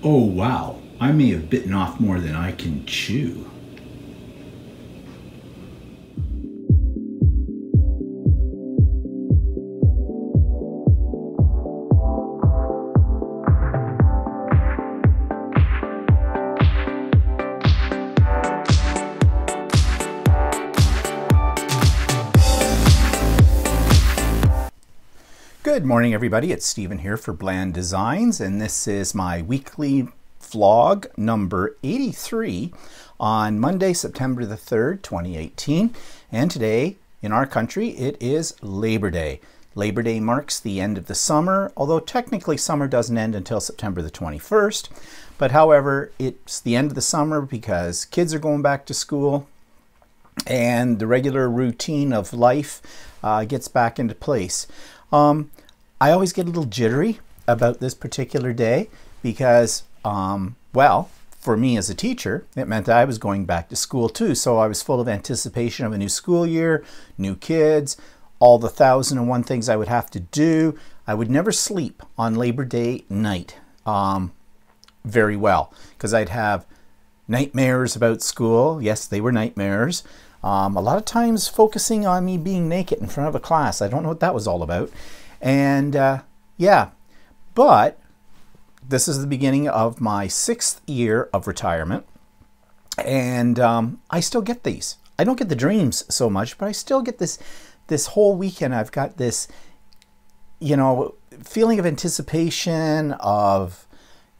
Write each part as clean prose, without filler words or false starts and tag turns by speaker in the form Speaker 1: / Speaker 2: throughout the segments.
Speaker 1: Oh wow, I may have bitten off more than I can chew. Good morning, everybody. It's Stephen here for Bland Designs, and this is my weekly vlog number 83 on Monday, September the 3rd, 2018. And today in our country, it is Labor Day. Labor Day marks the end of the summer, although technically summer doesn't end until September the 21st. But however, it's the end of the summer because kids are going back to school and the regular routine of life gets back into place. I always get a little jittery about this particular day because, well, for me as a teacher, it meant that I was going back to school too. So I was full of anticipation of a new school year, new kids, all the 1,001 things I would have to do. I would never sleep on Labor Day night very well because I'd have nightmares about school. Yes, they were nightmares. A lot of times focusing on me being naked in front of a class. I don't know what that was all about. And yeah, but this is the beginning of my 6th year of retirement. And I still get these. I don't get the dreams so much, but I still get this whole weekend. I've got this, feeling of anticipation of,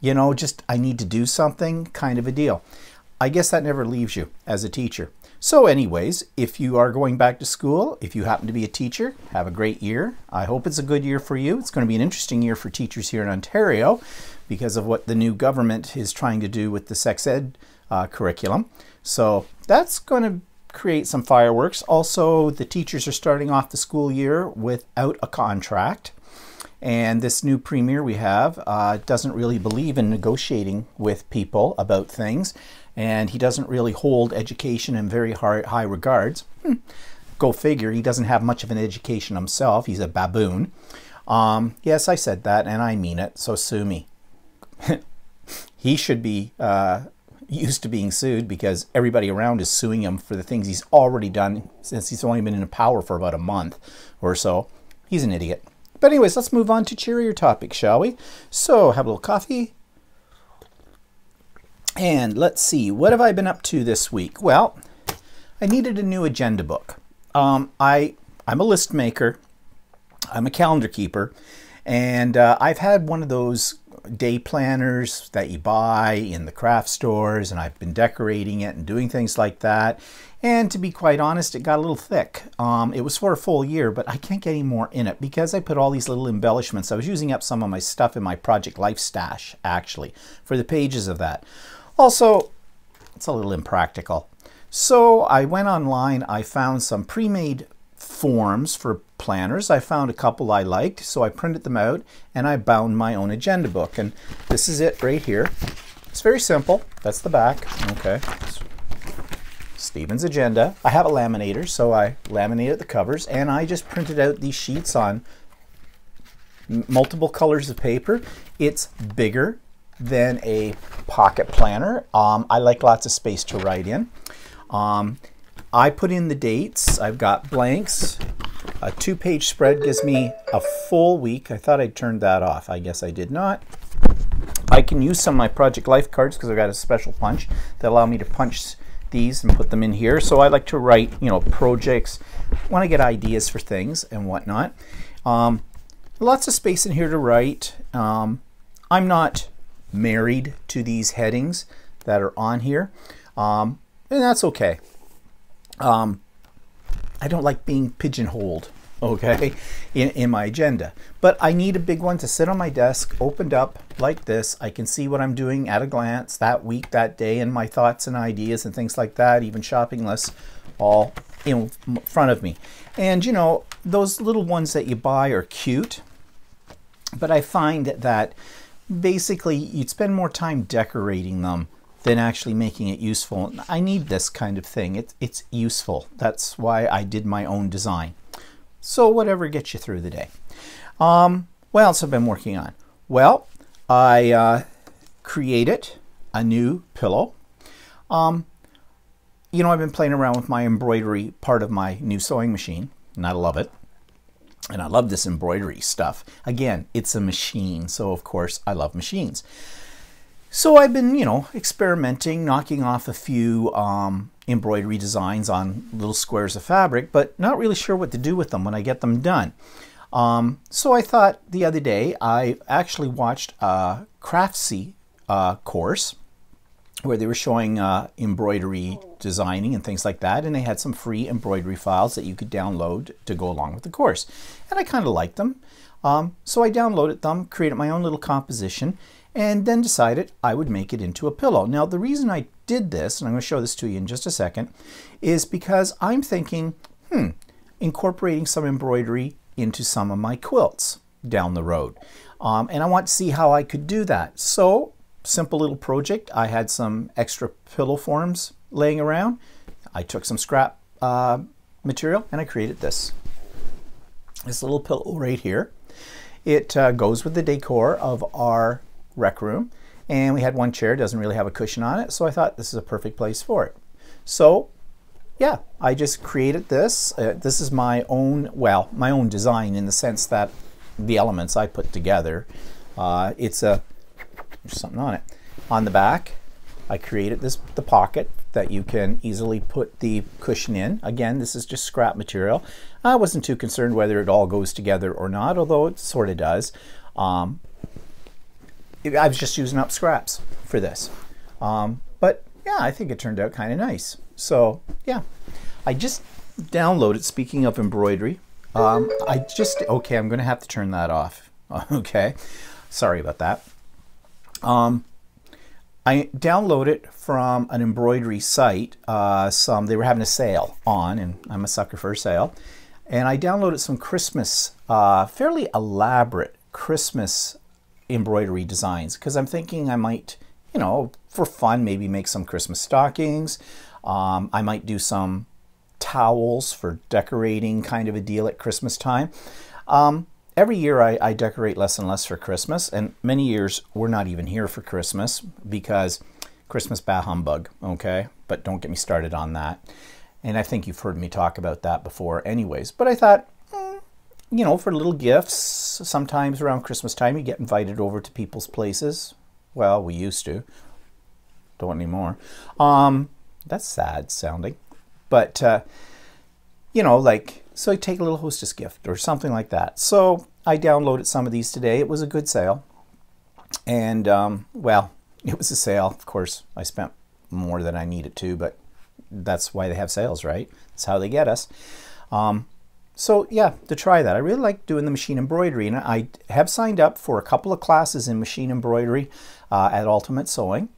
Speaker 1: just I need to do something kind of a deal. I guess that never leaves you as a teacher. So anyways, if you are going back to school, if you happen to be a teacher, have a great year. I hope it's a good year for you. It's going to be an interesting year for teachers here in Ontario because of what the new government is trying to do with the sex ed curriculum. So that's going to create some fireworks. Also, the teachers are starting off the school year without a contract. And this new premier we have doesn't really believe in negotiating with people about things. And he doesn't really hold education in very high regards. Go figure, he doesn't have much of an education himself. He's a baboon. Yes, I said that, and I mean it, so sue me. He should be used to being sued because everybody around is suing him for the things he's already done since he's only been in power for about a month or so. He's an idiot. But anyways, let's move on to cheerier topics, shall we? So, have a little coffee. And let's see, what have I been up to this week? Well, I needed a new agenda book. I'm a list maker. I'm a calendar keeper. And I've had one of those day planners that you buy in the craft stores, and I've been decorating it and doing things like that. And to be quite honest, it got a little thick. It was for a full year, but I can't get any more in it because I put all these little embellishments. I was using up some of my stuff in my Project Life stash, actually, for the pages of that. Also, it's a little impractical. So I went online, I found some pre-made forms for planners. I found a couple I liked, so I printed them out and I bound my own agenda book. And this is it right here. It's very simple. That's the back. Okay. Stephen's agenda. I have a laminator, so I laminated the covers and I just printed out these sheets on multiple colors of paper. It's bigger than a pocket planner. I like lots of space to write in. I put in the dates. I've got blanks. A 2-page spread gives me a full week. I thought I'd turned that off. I guess I did not. I can use some of my Project Life cards because I've got a special punch that allow me to punch these and put them in here. So I like to write, projects when I get ideas for things and whatnot. Lots of space in here to write. I'm not married to these headings that are on here, and that's okay. I don't like being pigeonholed, okay, in my agenda, but I need a big one to sit on my desk, opened up like this. I can see what I'm doing at a glance that week, that day, and my thoughts and ideas and things like that, even shopping lists, all in front of me. And those little ones that you buy are cute, but I find that basically you'd spend more time decorating them than actually making it useful. I need this kind of thing. It's useful. That's why I did my own design. So whatever gets you through the day. What else have I been working on? Well, I created a new pillow. You know, I've been playing around with my embroidery part of my new sewing machine, and I love it. And I love this embroidery stuff. Again, it's a machine, so of course I love machines. So I've been, you know, experimenting, knocking off a few embroidery designs on little squares of fabric, but not really sure what to do with them when I get them done. So I thought the other day, I actually watched a Craftsy course where they were showing embroidery designing and things like that, and they had some free embroidery files that you could download to go along with the course. And I kind of liked them. So I downloaded them, created my own little composition, and then decided I would make it into a pillow. Now the reason I did this, and I'm going to show this to you in just a second, is because I'm thinking, incorporating some embroidery into some of my quilts down the road. And I want to see how I could do that. So, simple little project. I had some extra pillow forms laying around. I took some scrap material and I created this little pillow right here. It goes with the decor of our rec room, and we had one chair, doesn't really have a cushion on it, so I thought this is a perfect place for it. So yeah, I just created this. This is my own, well, my own design in the sense that the elements I put together. There's something on it. On the back, I created the pocket that you can easily put the cushion in. Again, this is just scrap material. I wasn't too concerned whether it all goes together or not, although it sort of does. I was just using up scraps for this. But yeah, I think it turned out kind of nice. So yeah, I just downloaded, speaking of embroidery, okay, I'm going to have to turn that off. Okay, sorry about that. I downloaded from an embroidery site, they were having a sale on, and I'm a sucker for a sale, and I downloaded some Christmas, fairly elaborate Christmas embroidery designs, because I'm thinking I might, you know, for fun, maybe make some Christmas stockings. I might do some towels for decorating, kind of a deal at Christmas time. Every year I decorate less and less for Christmas, and many years we're not even here for Christmas because Christmas bah humbug, okay? But don't get me started on that. And I think you've heard me talk about that before anyways. But I thought, you know, for little gifts, sometimes around Christmas time you get invited over to people's places. Well, we used to. Don't anymore. That's sad sounding. But, you know, like, so I take a little hostess gift or something like that. So I downloaded some of these today. It was a good sale. And, well, it was a sale. Of course, I spent more than I needed to, but that's why they have sales, right? That's how they get us. So yeah, to try that. I really like doing the machine embroidery, and I have signed up for a couple of classes in machine embroidery at Ultimate Sewing.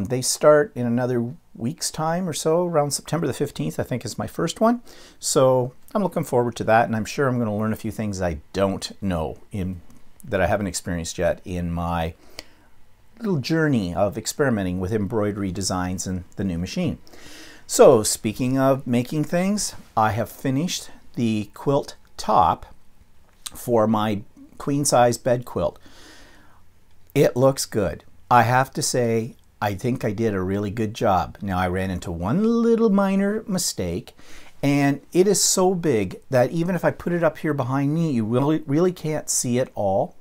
Speaker 1: They start in another week's time or so, around September the 15th, I think is my first one. So I'm looking forward to that, and I'm sure I'm going to learn a few things I don't know that I haven't experienced yet in my little journey of experimenting with embroidery designs and the new machine. So speaking of making things, I have finished the quilt top for my queen size bed quilt. It looks good. I have to say, I think I did a really good job. Now I ran into one little minor mistake, and it is so big that even if I put it up here behind me, you really can't see it all.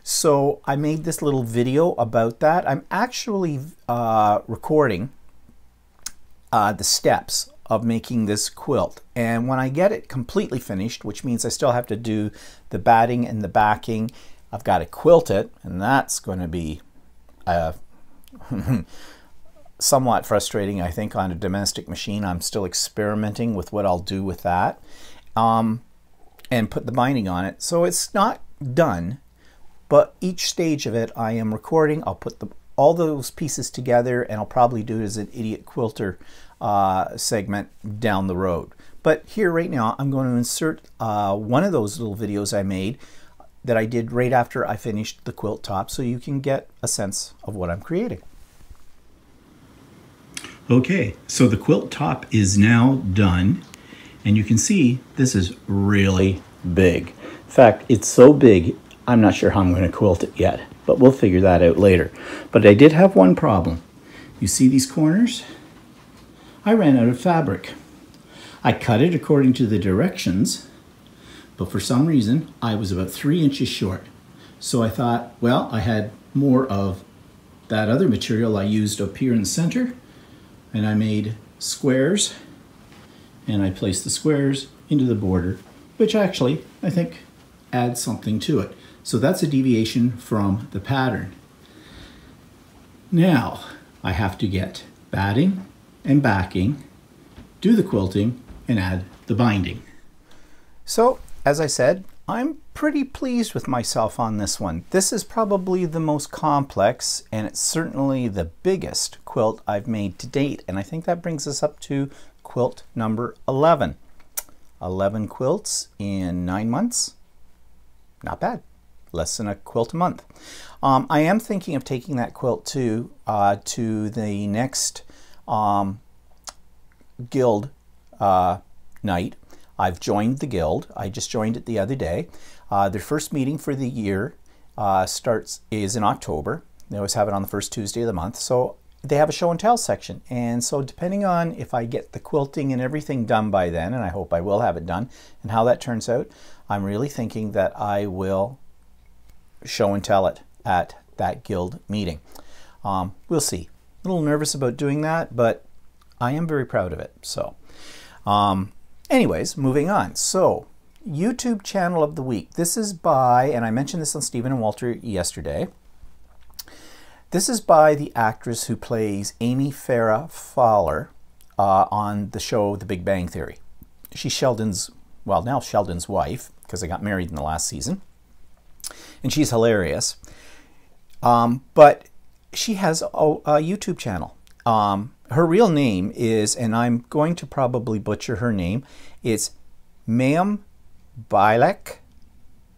Speaker 1: So I made this little video about that. I'm actually recording the steps of making this quilt, and when I get it completely finished, which means I still have to do the batting and the backing, I've got to quilt it, and that's going to be somewhat frustrating, I think, on a domestic machine. I'm still experimenting with what I'll do with that, and put the binding on it. So it's not done, but each stage of it I am recording. I'll put all those pieces together, and I'll probably do it as an idiot quilter segment down the road. But here right now I'm going to insert one of those little videos I made that I did right after I finished the quilt top, so you can get a sense of what I'm creating. Okay, so the quilt top is now done, and you can see this is really big. In fact, it's so big, I'm not sure how I'm going to quilt it yet. but we'll figure that out later. But I did have one problem. You see these corners? I ran out of fabric. I cut it according to the directions, but for some reason I was about 3 inches short. So I thought, well, I had more of that other material I used up here in the center, and I made squares, and I placed the squares into the border, which actually I think adds something to it. So that's a deviation from the pattern. Now I have to get batting and backing, do the quilting, and add the binding. So, as I said, I'm pretty pleased with myself on this one. This is probably the most complex, and it's certainly the biggest quilt I've made to date. And I think that brings us up to quilt number 11. 11 quilts in 9 months. Not bad. Less than a quilt a month. I am thinking of taking that quilt to the next guild night. I've joined the guild. I just joined it the other day. Their first meeting for the year is in October. They always have it on the first Tuesday of the month. So they have a show and tell section. And so depending on if I get the quilting and everything done by then, and I hope I will have it done, and how that turns out, I'm really thinking that I will show and tell it at that guild meeting. We'll see. A little nervous about doing that, but I am very proud of it. So anyways, moving on. So YouTube channel of the week. This is by, and I mentioned this on Stephen and Walter yesterday, this is by the actress who plays Amy Farrah Fowler on the show The Big Bang Theory. She's Sheldon's, well, now Sheldon's wife, because they got married in the last season. And she's hilarious. But she has a YouTube channel. Her real name is, and I'm going to probably butcher her name, it's Mayim Bialik.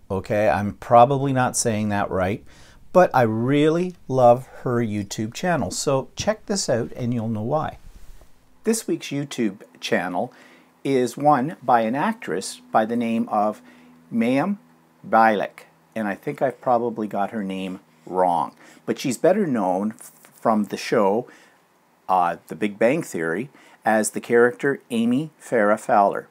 Speaker 1: Okay, I'm probably not saying that right, but I really love her YouTube channel. So check this out and you'll know why. This week's YouTube channel is one by an actress by the name of Mayim Bialik. And I think I've probably got her name wrong. But she's better known from the show The Big Bang Theory as the character Amy Farrah Fowler.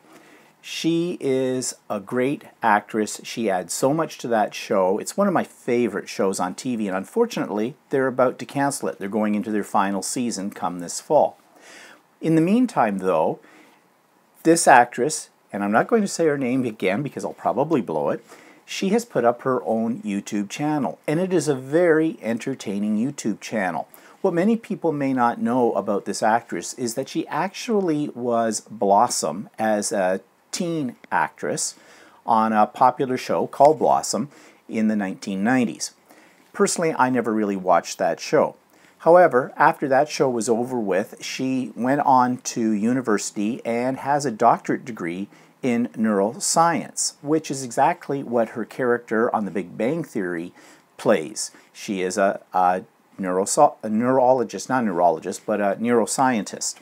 Speaker 1: She is a great actress. She adds so much to that show. It's one of my favorite shows on TV, and unfortunately, they're about to cancel it. They're going into their final season come this fall. In the meantime, though, this actress, and I'm not going to say her name again because I'll probably blow it, she has put up her own YouTube channel, and it is a very entertaining YouTube channel. What many people may not know about this actress is that she actually was Blossom as a teen actress on a popular show called Blossom in the 1990s. Personally, I never really watched that show. However, after that show was over with, she went on to university and has a doctorate degree in neuroscience, which is exactly what her character on The Big Bang Theory plays. She is a neurologist, not a neurologist, but a neuroscientist.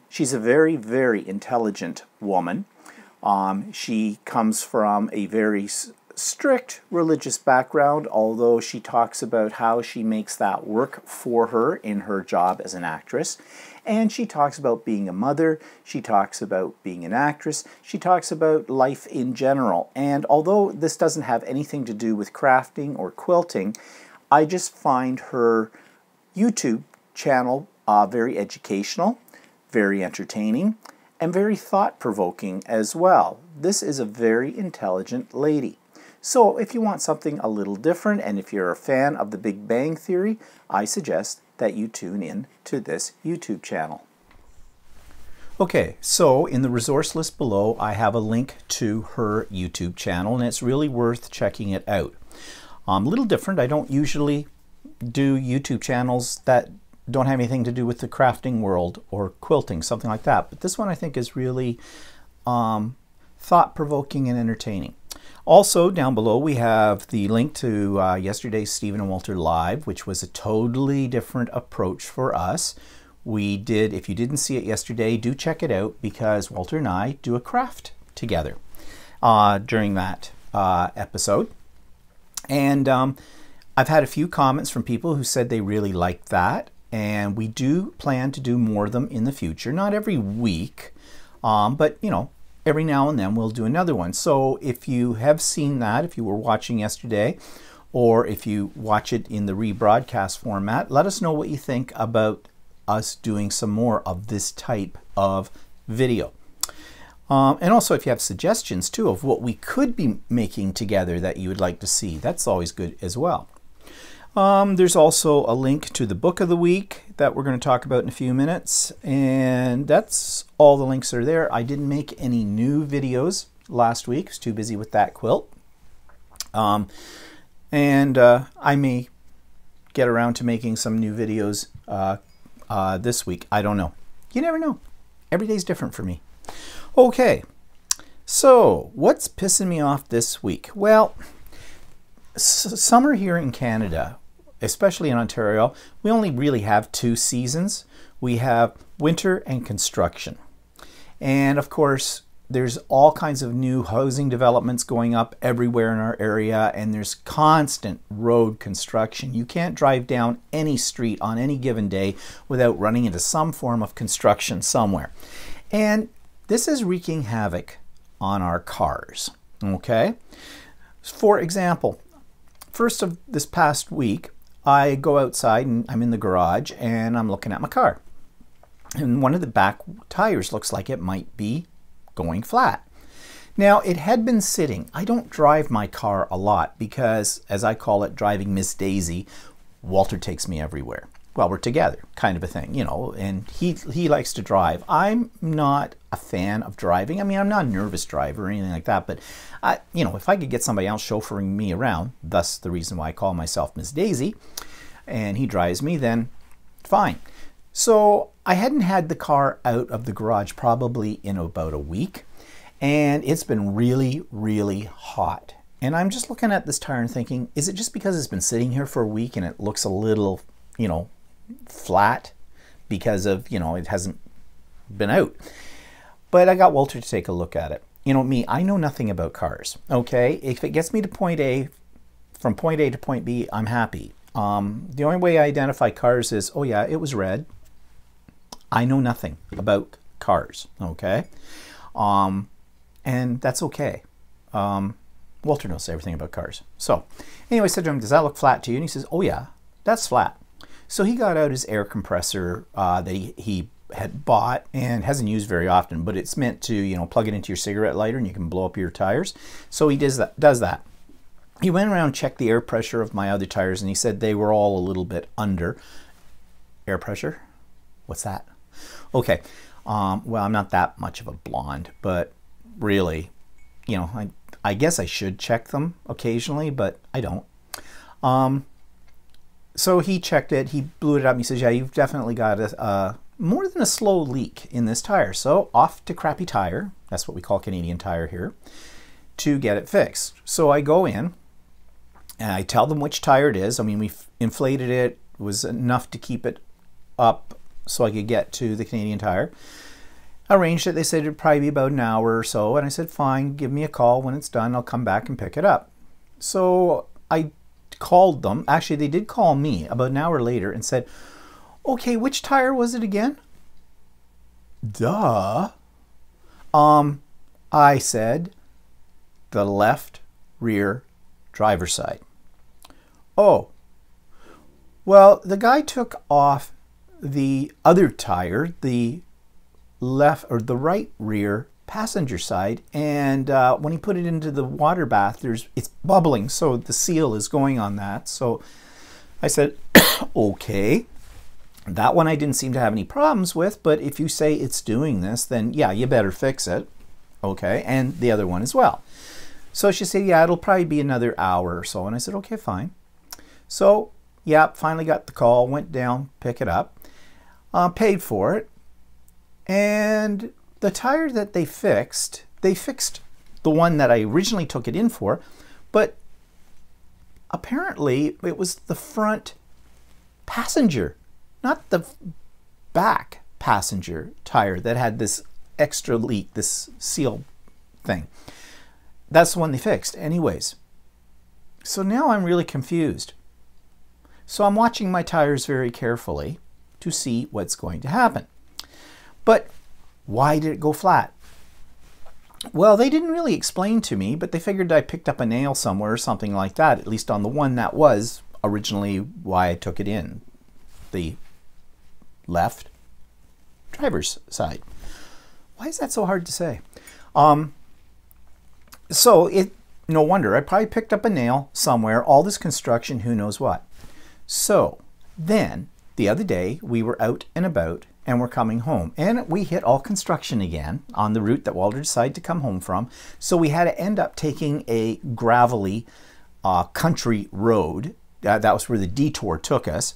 Speaker 1: She's a very, very intelligent woman. She comes from a very strict religious background, although she talks about how she makes that work for her in her job as an actress. And she talks about being a mother, she talks about being an actress, she talks about life in general. And although this doesn't have anything to do with crafting or quilting, I just find her YouTube channel very educational, very entertaining, and very thought-provoking as well. This is a very intelligent lady. So if you want something a little different, and if you're a fan of The Big Bang Theory, I suggest that you tune in to this YouTube channel. Okay, so in the resource list below, I have a link to her YouTube channel, and it's really worth checking it out. A little different. I don't usually do YouTube channels that don't have anything to do with the crafting world or quilting, something like that. But this one I think is really thought-provoking and entertaining. Also, down below we have the link to yesterday's Stephen and Walter Live, which was a totally different approach for us. We did, if you didn't see it yesterday, do check it out because Walter and I do a craft together during that episode. And I've had a few comments from people who said they really liked that, and we do plan to do more of them in the future. Not every week, but you know, every now and then we'll do another one. So if you have seen that, if you were watching yesterday, or if you watch it in the rebroadcast format, let us know what you think about us doing some more of this type of video. And also if you have suggestions too of what we could be making together that you would like to see, that's always good as well. There's also a link to the book of the week that we're going to talk about in a few minutes, and that's all the links are there. I didn't make any new videos last week. I was too busy with that quilt. I may get around to making some new videos this week. I don't know. You never know. Every day's different for me. Okay, so what's pissing me off this week? Well, summer here in Canada, especially in Ontario, we only really have two seasons. We have winter and construction. And of course, there's all kinds of new housing developments going up everywhere in our area, and there's constant road construction. You can't drive down any street on any given day without running into some form of construction somewhere. And this is wreaking havoc on our cars, okay? For example, first of this past week, I go outside and I'm in the garage and I'm looking at my car. And one of the back tires looks like it might be going flat. Now, it had been sitting. I don't drive my car a lot because, as I call it, driving Miss Daisy, Walter takes me everywhere. Well, we're together, kind of a thing, you know, and he likes to drive. I'm not a fan of driving. I mean, I'm not a nervous driver or anything like that, but, you know, if I could get somebody else chauffeuring me around, thus the reason why I call myself Miss Daisy, and he drives me, then fine. So I hadn't had the car out of the garage probably in about a week, and it's been really, really hot. And I'm just looking at this tire and thinking, is it just because it's been sitting here for a week and it looks a little, you know, flat because of, you know, it hasn't been out? But I got Walter to take a look at it. You know me, I know nothing about cars, okay? If it gets me to point A, from point A to point B, I'm happy. The only way I identify cars is, oh yeah, it was red. I know nothing about cars, okay? And that's okay. Walter knows everything about cars. So anyway, I said to him, does that look flat to you? And he says, oh yeah, that's flat. So he got out his air compressor that he had bought and hasn't used very often, but it's meant to, you know, plug it into your cigarette lighter and you can blow up your tires. So he does that. He went around and checked the air pressure of my other tires, and he said they were all a little bit under. Air pressure? What's that? Okay. Well, I'm not that much of a blonde, but really, you know, I guess I should check them occasionally, but I don't. So he checked it, he blew it up, and he says, yeah, you've definitely got a more than a slow leak in this tire. So off to Crappy Tire, that's what we call Canadian Tire here, to get it fixed. So I go in, and I tell them which tire it is. I mean, we inflated it, it was enough to keep it up so I could get to the Canadian Tire. Arranged it, they said it'd probably be about an hour or so, and I said, fine, give me a call when it's done, I'll come back and pick it up. So I called them. Actually, they did call me about an hour later and said, okay, which tire was it again? Duh. I said, the left rear driver's side. Oh, well, the guy took off the other tire, the left or the right rear passenger side, and when he put it into the water bath, it's bubbling, so the seal is going on that. So I said, okay, that one I didn't seem to have any problems with, but if you say it's doing this, then yeah, you better fix it. Okay, and the other one as well. So she said, yeah, it'll probably be another hour or so, and I said, okay, fine. So yeah, finally got the call, went down, pick it up, paid for it, and the tire that they fixed the one that I originally took it in for, but apparently it was the front passenger, not the back passenger tire that had this extra leak, this seal thing. That's the one they fixed anyways. So now I'm really confused. So I'm watching my tires very carefully to see what's going to happen. But why did it go flat? Well, they didn't really explain to me, but they figured I picked up a nail somewhere or something like that, at least on the one that was originally why I took it in, the left driver's side. Why is that so hard to say? No wonder, I probably picked up a nail somewhere, all this construction, who knows what. So then the other day we were out and about and we're coming home and we hit all construction again on the route that Walter decided to come home from. So we had to end up taking a gravelly country road. That was where the detour took us.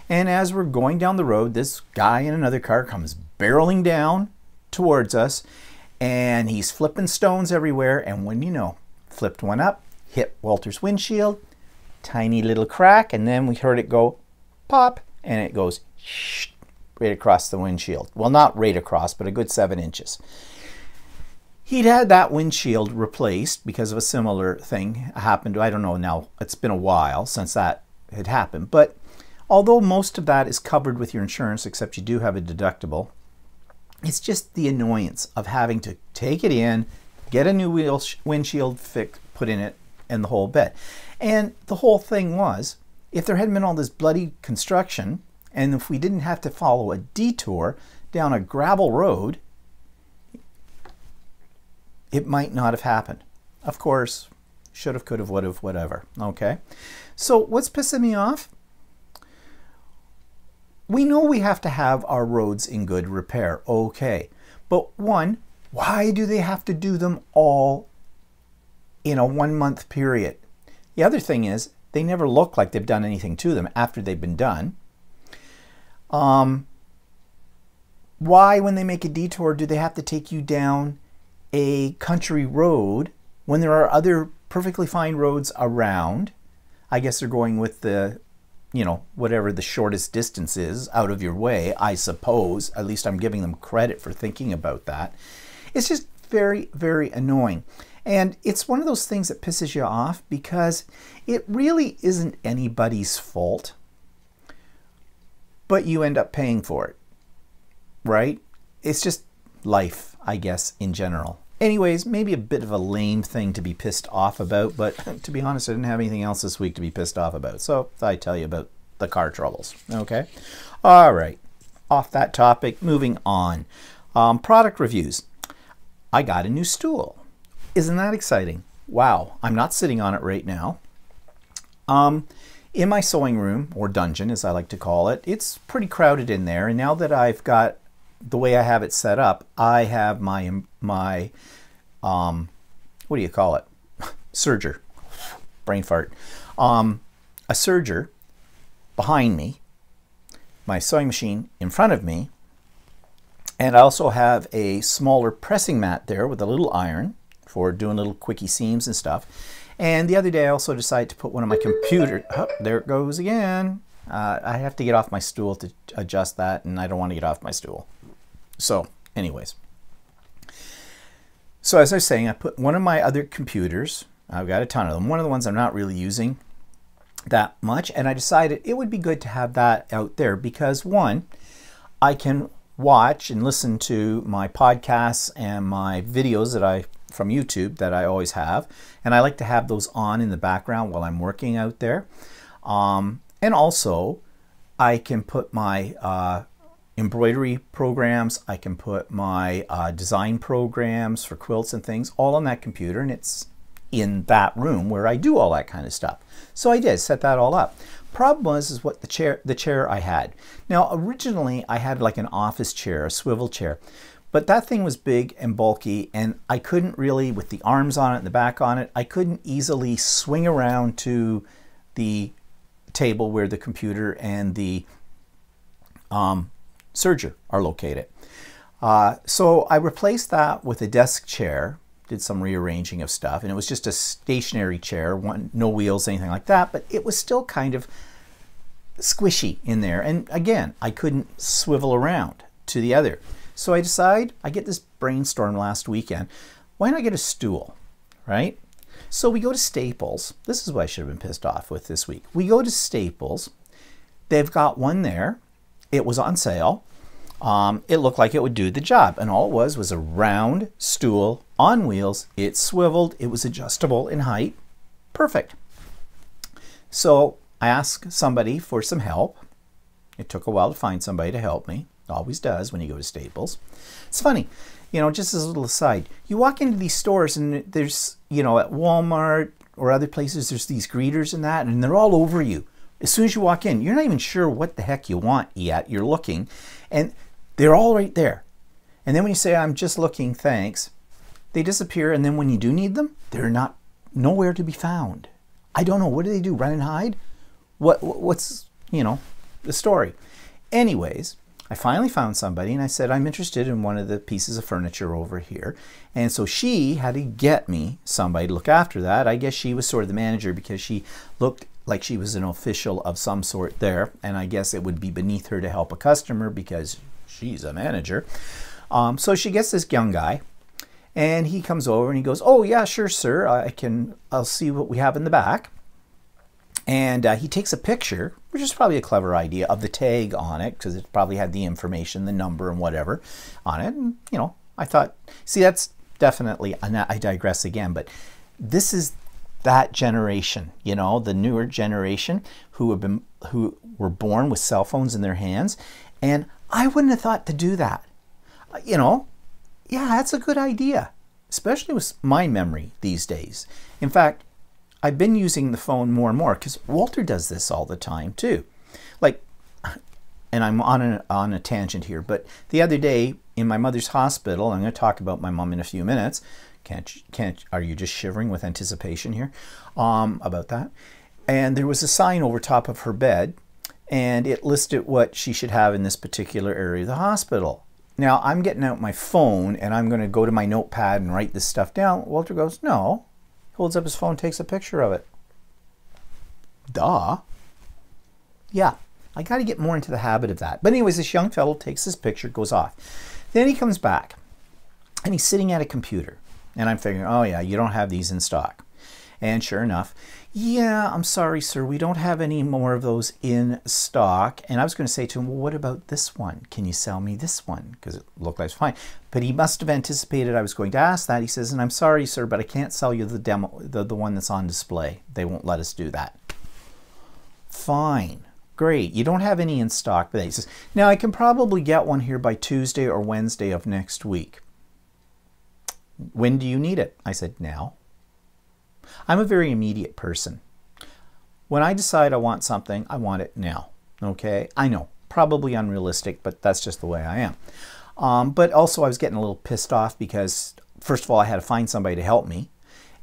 Speaker 1: And as we're going down the road, this guy in another car comes barreling down towards us and he's flipping stones everywhere. And when you know, flipped one up, hit Walter's windshield, tiny little crack, and then we heard it go pop, and it goes right across the windshield. Well, not right across, but a good 7 inches. He'd had that windshield replaced because of a similar thing happened. I don't know now, it's been a while since that had happened, but although most of that is covered with your insurance, except you do have a deductible, it's just the annoyance of having to take it in, get a new windshield put in it, and the whole bit. And the whole thing was, if there hadn't been all this bloody construction, and if we didn't have to follow a detour down a gravel road, it might not have happened. Of course, should have, could have, would have, whatever. Okay. So what's pissing me off? We know we have to have our roads in good repair. Okay. But one, why do they have to do them all in a 1 month period? The other thing is, they never look like they've done anything to them after they've been done. Why, when they make a detour, do they have to take you down a country road when there are other perfectly fine roads around? I guess they're going with the, you know, whatever the shortest distance is out of your way, I suppose. At least I'm giving them credit for thinking about that. It's just very, very annoying. And it's one of those things that pisses you off because it really isn't anybody's fault, but you end up paying for it, right? It's just life, I guess, in general. Anyways, maybe a bit of a lame thing to be pissed off about, but to be honest, I didn't have anything else this week to be pissed off about. So I tell you about the car troubles, okay? All right, off that topic, moving on. Product reviews. I got a new stool. Isn't that exciting? Wow, I'm not sitting on it right now. In my sewing room, or dungeon as I like to call it, it's pretty crowded in there, and now that I've got the way I have it set up, I have my what do you call it? Serger. Brain fart. A serger behind me, my sewing machine in front of me, and I also have a smaller pressing mat there with a little iron for doing little quickie seams and stuff. And the other day I also decided to put one of my computers, oh, there it goes again. I have to get off my stool to adjust that, and I don't want to get off my stool. So anyways. So as I was saying, I put one of my other computers, I've got a ton of them, one of the ones I'm not really using that much, and I decided it would be good to have that out there because one, I can watch and listen to my podcasts and my videos that from YouTube that I always have, and I like to have those on in the background while I'm working out there. And also I can put my embroidery programs, I can put my design programs for quilts and things all on that computer, and it's in that room where I do all that kind of stuff. So I did set that all up. Problem was what the chair I had. Now originally I had like an office chair, a swivel chair, but that thing was big and bulky, and I couldn't really, with the arms on it and the back on it, I couldn't easily swing around to the table where the computer and the serger are located. So I replaced that with a desk chair, did some rearranging of stuff, and it was just a stationary chair, no wheels, anything like that, but it was still kind of squishy in there. And again, I couldn't swivel around to the other. So I decide, I get this brainstorm last weekend, why not get a stool, right? So we go to Staples. This is what I should have been pissed off with this week. We go to Staples they've got one there. It was on sale. It looked like it would do the job, and all it was a round stool on wheels. It swiveled. It was adjustable in height. Perfect. So I asked somebody for some help. It took a while to find somebody to help me. It always does when you go to Staples. It's funny, you know, just as a little aside, you walk into these stores and there's, you know, at Walmart or other places, there's these greeters and that, and they're all over you. As soon as you walk in, you're not even sure what the heck you want yet. You're looking, and they're all right there. And then when you say, I'm just looking, thanks, they disappear. And then when you do need them, they're nowhere to be found. I don't know. What do they do? Run and hide? What's, you know, the story? Anyways, I finally found somebody, and I said, I'm interested in one of the pieces of furniture over here. And so she had to get me somebody to look after that. I guess she was sort of the manager because she looked like she was an official of some sort there. And I guess it would be beneath her to help a customer because she's a manager. So she gets this young guy, and he comes over and he goes, oh yeah, sure, sir. I'll see what we have in the back. And he takes a picture, which is probably a clever idea, of the tag on it, because it probably had the information, the number and whatever on it. And, you know, I thought, see, that's definitely, I digress again, but this is that generation, you know, the newer generation who were born with cell phones in their hands. And I wouldn't have thought to do that. You know, yeah, that's a good idea, especially with my memory these days. In fact, I've been using the phone more and more because Walter does this all the time too. Like, and I'm on a tangent here, but the other day in my mother's hospital, I'm going to talk about my mom in a few minutes. Are you just shivering with anticipation here about that? And there was a sign over top of her bed, and it listed what she should have in this particular area of the hospital. Now, I'm getting out my phone, and I'm going to go to my notepad and write this stuff down. Walter goes, no. Holds up his phone, takes a picture of it. Duh. Yeah, I got to get more into the habit of that. But anyways, this young fellow takes this picture, goes off. Then he comes back, and he's sitting at a computer. And I'm figuring, oh yeah, you don't have these in stock. And sure enough, yeah, I'm sorry, sir, we don't have any more of those in stock. And I was going to say to him, well, what about this one? Can you sell me this one? Because it looked like it's fine. But he must have anticipated I was going to ask that. He says, and I'm sorry, sir, but I can't sell you the demo, the one that's on display. They won't let us do that. Fine. Great. You don't have any in stock. But he says, now I can probably get one here by Tuesday or Wednesday of next week. When do you need it? I said, now. I'm a very immediate person. When I decide I want something, I want it now. Okay? I know, probably unrealistic, but that's just the way I am. But also I was getting a little pissed off because, first of all, I had to find somebody to help me.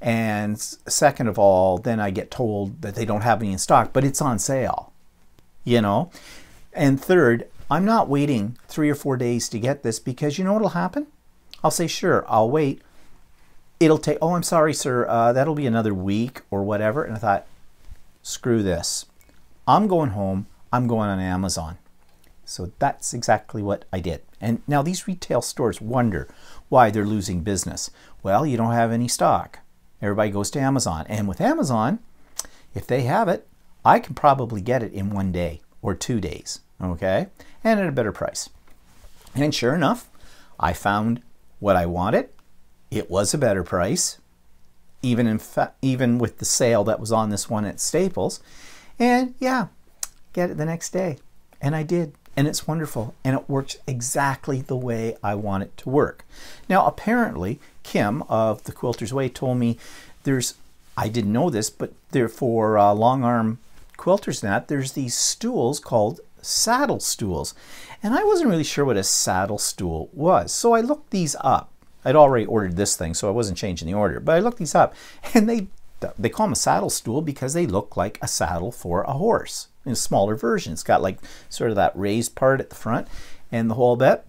Speaker 1: And second of all, then I get told that they don't have any in stock, but it's on sale. You know? And third, I'm not waiting 3 or 4 days to get this because you know what will happen? I'll say, sure, I'll wait. It'll take, oh, I'm sorry, sir, that'll be another week or whatever. And I thought, screw this. I'm going home. I'm going on Amazon. So that's exactly what I did. And now these retail stores wonder why they're losing business. Well, you don't have any stock. Everybody goes to Amazon. And with Amazon, if they have it, I can probably get it in 1 day or 2 days, okay? And at a better price. And sure enough, I found what I wanted. It was a better price, even with the sale that was on this one at Staples. And yeah, get it the next day. And I did. And it's wonderful. And it works exactly the way I want it to work. Now, apparently, Kim of the Quilter's Way told me I didn't know this, but for long arm quilters and that, there's these stools called saddle stools. And I wasn't really sure what a saddle stool was. So I looked these up. I'd already ordered this thing, so I wasn't changing the order. But I looked these up, and they call them a saddle stool because they look like a saddle for a horse in a smaller version. It's got like sort of that raised part at the front and the whole bit.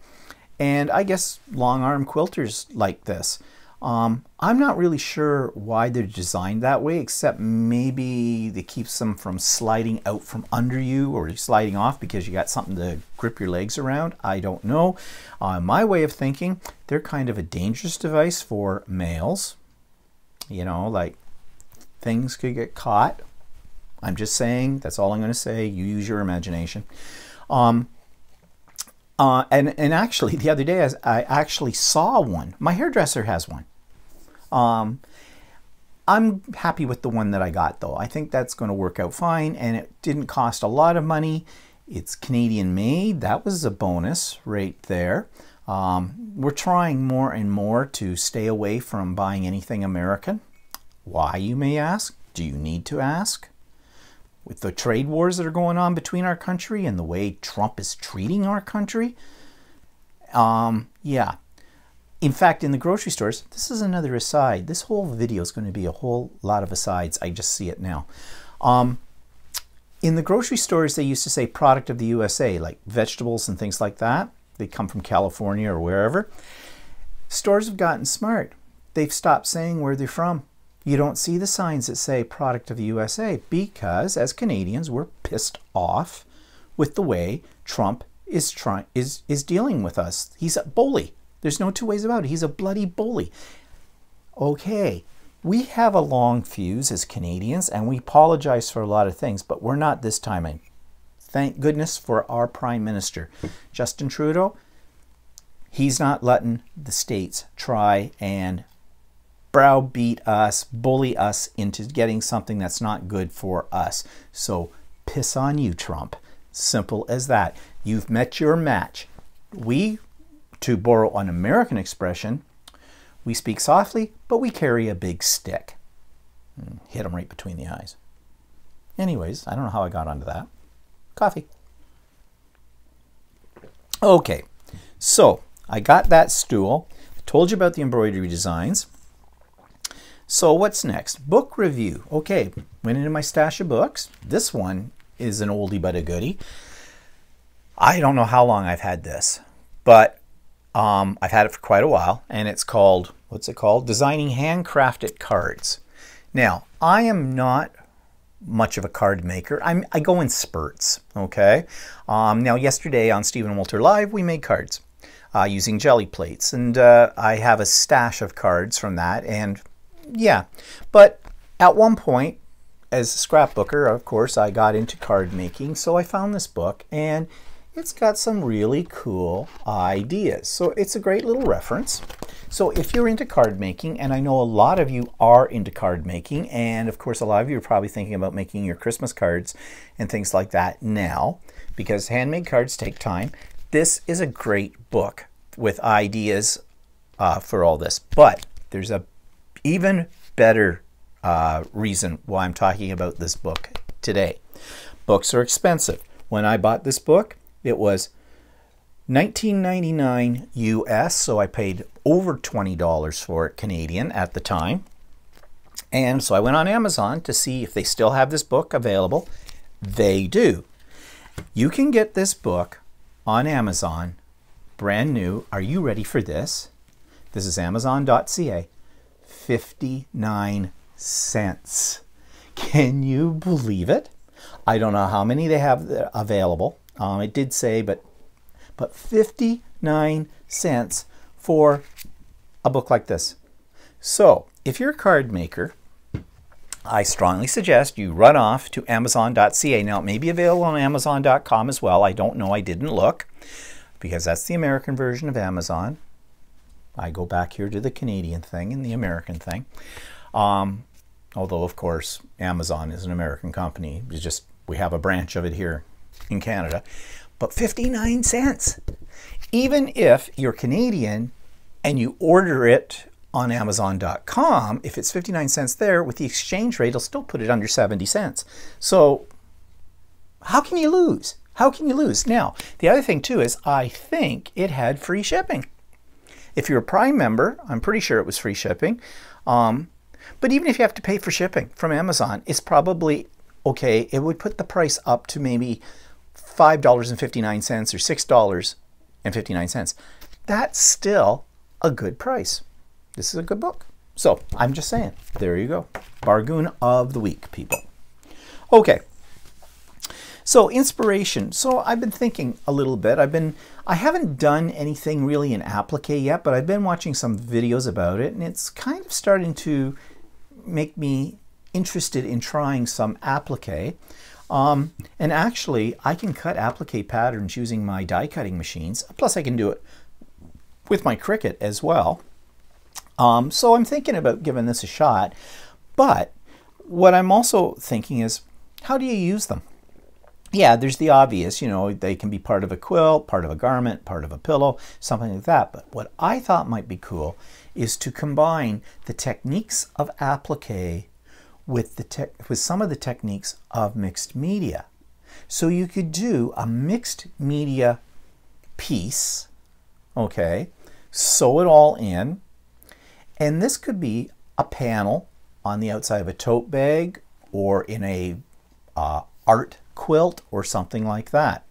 Speaker 1: And I guess long arm quilters like this. I'm not really sure why they're designed that way, except maybe it keeps them from sliding out from under you or sliding off because you got something to grip your legs around. I don't know. My way of thinking, they're kind of a dangerous device for males. You know, like things could get caught I'm just saying, that's all I'm going to say. You use your imagination. And actually, the other day, I actually saw one. My hairdresser has one. I'm happy with the one that I got, though. I think that's going to work out fine, and it didn't cost a lot of money. It's Canadian made. That was a bonus right there. We're trying more and more to stay away from buying anything American. Why, you may ask? Do you need to ask? With the trade wars that are going on between our country and the way Trump is treating our country? Yeah. In fact, in the grocery stores, this is another aside. This whole video is going to be a whole lot of asides. I just see it now. In the grocery stores, they used to say product of the USA, like vegetables and things like that. They come from California or wherever. Stores have gotten smart. They've stopped saying where they're from. You don't see the signs that say product of the USA because, as Canadians, we're pissed off with the way Trump is dealing with us. He's a bully. There's no two ways about it. He's a bloody bully. Okay, we have a long fuse as Canadians, and we apologize for a lot of things, but we're not this time. Thank goodness for our Prime Minister, Justin Trudeau. He's not letting the states try and browbeat us, bully us into getting something that's not good for us. So piss on you, Trump. Simple as that. You've met your match. We, to borrow an American expression, we speak softly, but we carry a big stick. Hit him right between the eyes. Anyways, I don't know how I got onto that. Coffee. Okay, so I got that stool. I told you about the embroidery designs. So what's next? Book review. Okay, went into my stash of books. This one is an oldie but a goodie. I don't know how long I've had this, but I've had it for quite a while, and it's called, what's it called? Designing Handcrafted Cards. Now, I am not much of a card maker. I go in spurts, okay? Now, yesterday on Stephen Walter Live, we made cards using jelly plates, and I have a stash of cards from that, and yeah. But at one point, as a scrapbooker, of course, I got into card making, so I found this book, and it's got some really cool ideas. So it's a great little reference. So if you're into card making, and I know a lot of you are into card making, and of course a lot of you are probably thinking about making your Christmas cards and things like that now, because handmade cards take time. This is a great book with ideas for all this. But there's a even better reason why I'm talking about this book today. Books are expensive. When I bought this book, it was $19.99 US, so I paid over $20 for it Canadian at the time. And so I went on Amazon to see if they still have this book available. They do. You can get this book on Amazon, brand new. Are you ready for this? This is Amazon.ca. 59 cents. Can you believe it? I don't know how many they have available. It did say, but 59 cents for a book like this. So if you're a card maker, I strongly suggest you run off to Amazon.ca. Now, it may be available on Amazon.com as well. I don't know. I didn't look, because that's the American version of Amazon. I go back here to the Canadian thing and the American thing. Although, of course, Amazon is an American company. It's just we have a branch of it here in Canada. But 59 cents. Even if you're Canadian and you order it on Amazon.com, if it's 59 cents there, with the exchange rate, it'll still put it under 70 cents. So how can you lose? How can you lose? Now, the other thing too is I think it had free shipping. If you're a Prime member, I'm pretty sure it was free shipping. But even if you have to pay for shipping from Amazon, it's probably okay. It would put the price up to maybe $5.59 or $6.59. That's still a good price. This is a good book. So I'm just saying, there you go. Bargain of the week, people. Okay. So inspiration. So I've been thinking a little bit. I haven't done anything really in applique yet, but I've been watching some videos about it, and it's kind of starting to make me interested in trying some applique. And actually, I can cut applique patterns using my die cutting machines. Plus, I can do it with my Cricut as well. So I'm thinking about giving this a shot. But what I'm also thinking is, how do you use them? Yeah, there's the obvious, you know, they can be part of a quilt, part of a garment, part of a pillow, something like that. But what I thought might be cool is to combine the techniques of applique with some of the techniques of mixed media. So you could do a mixed media piece, okay, sew it all in, and this could be a panel on the outside of a tote bag or in a art quilt or something like that.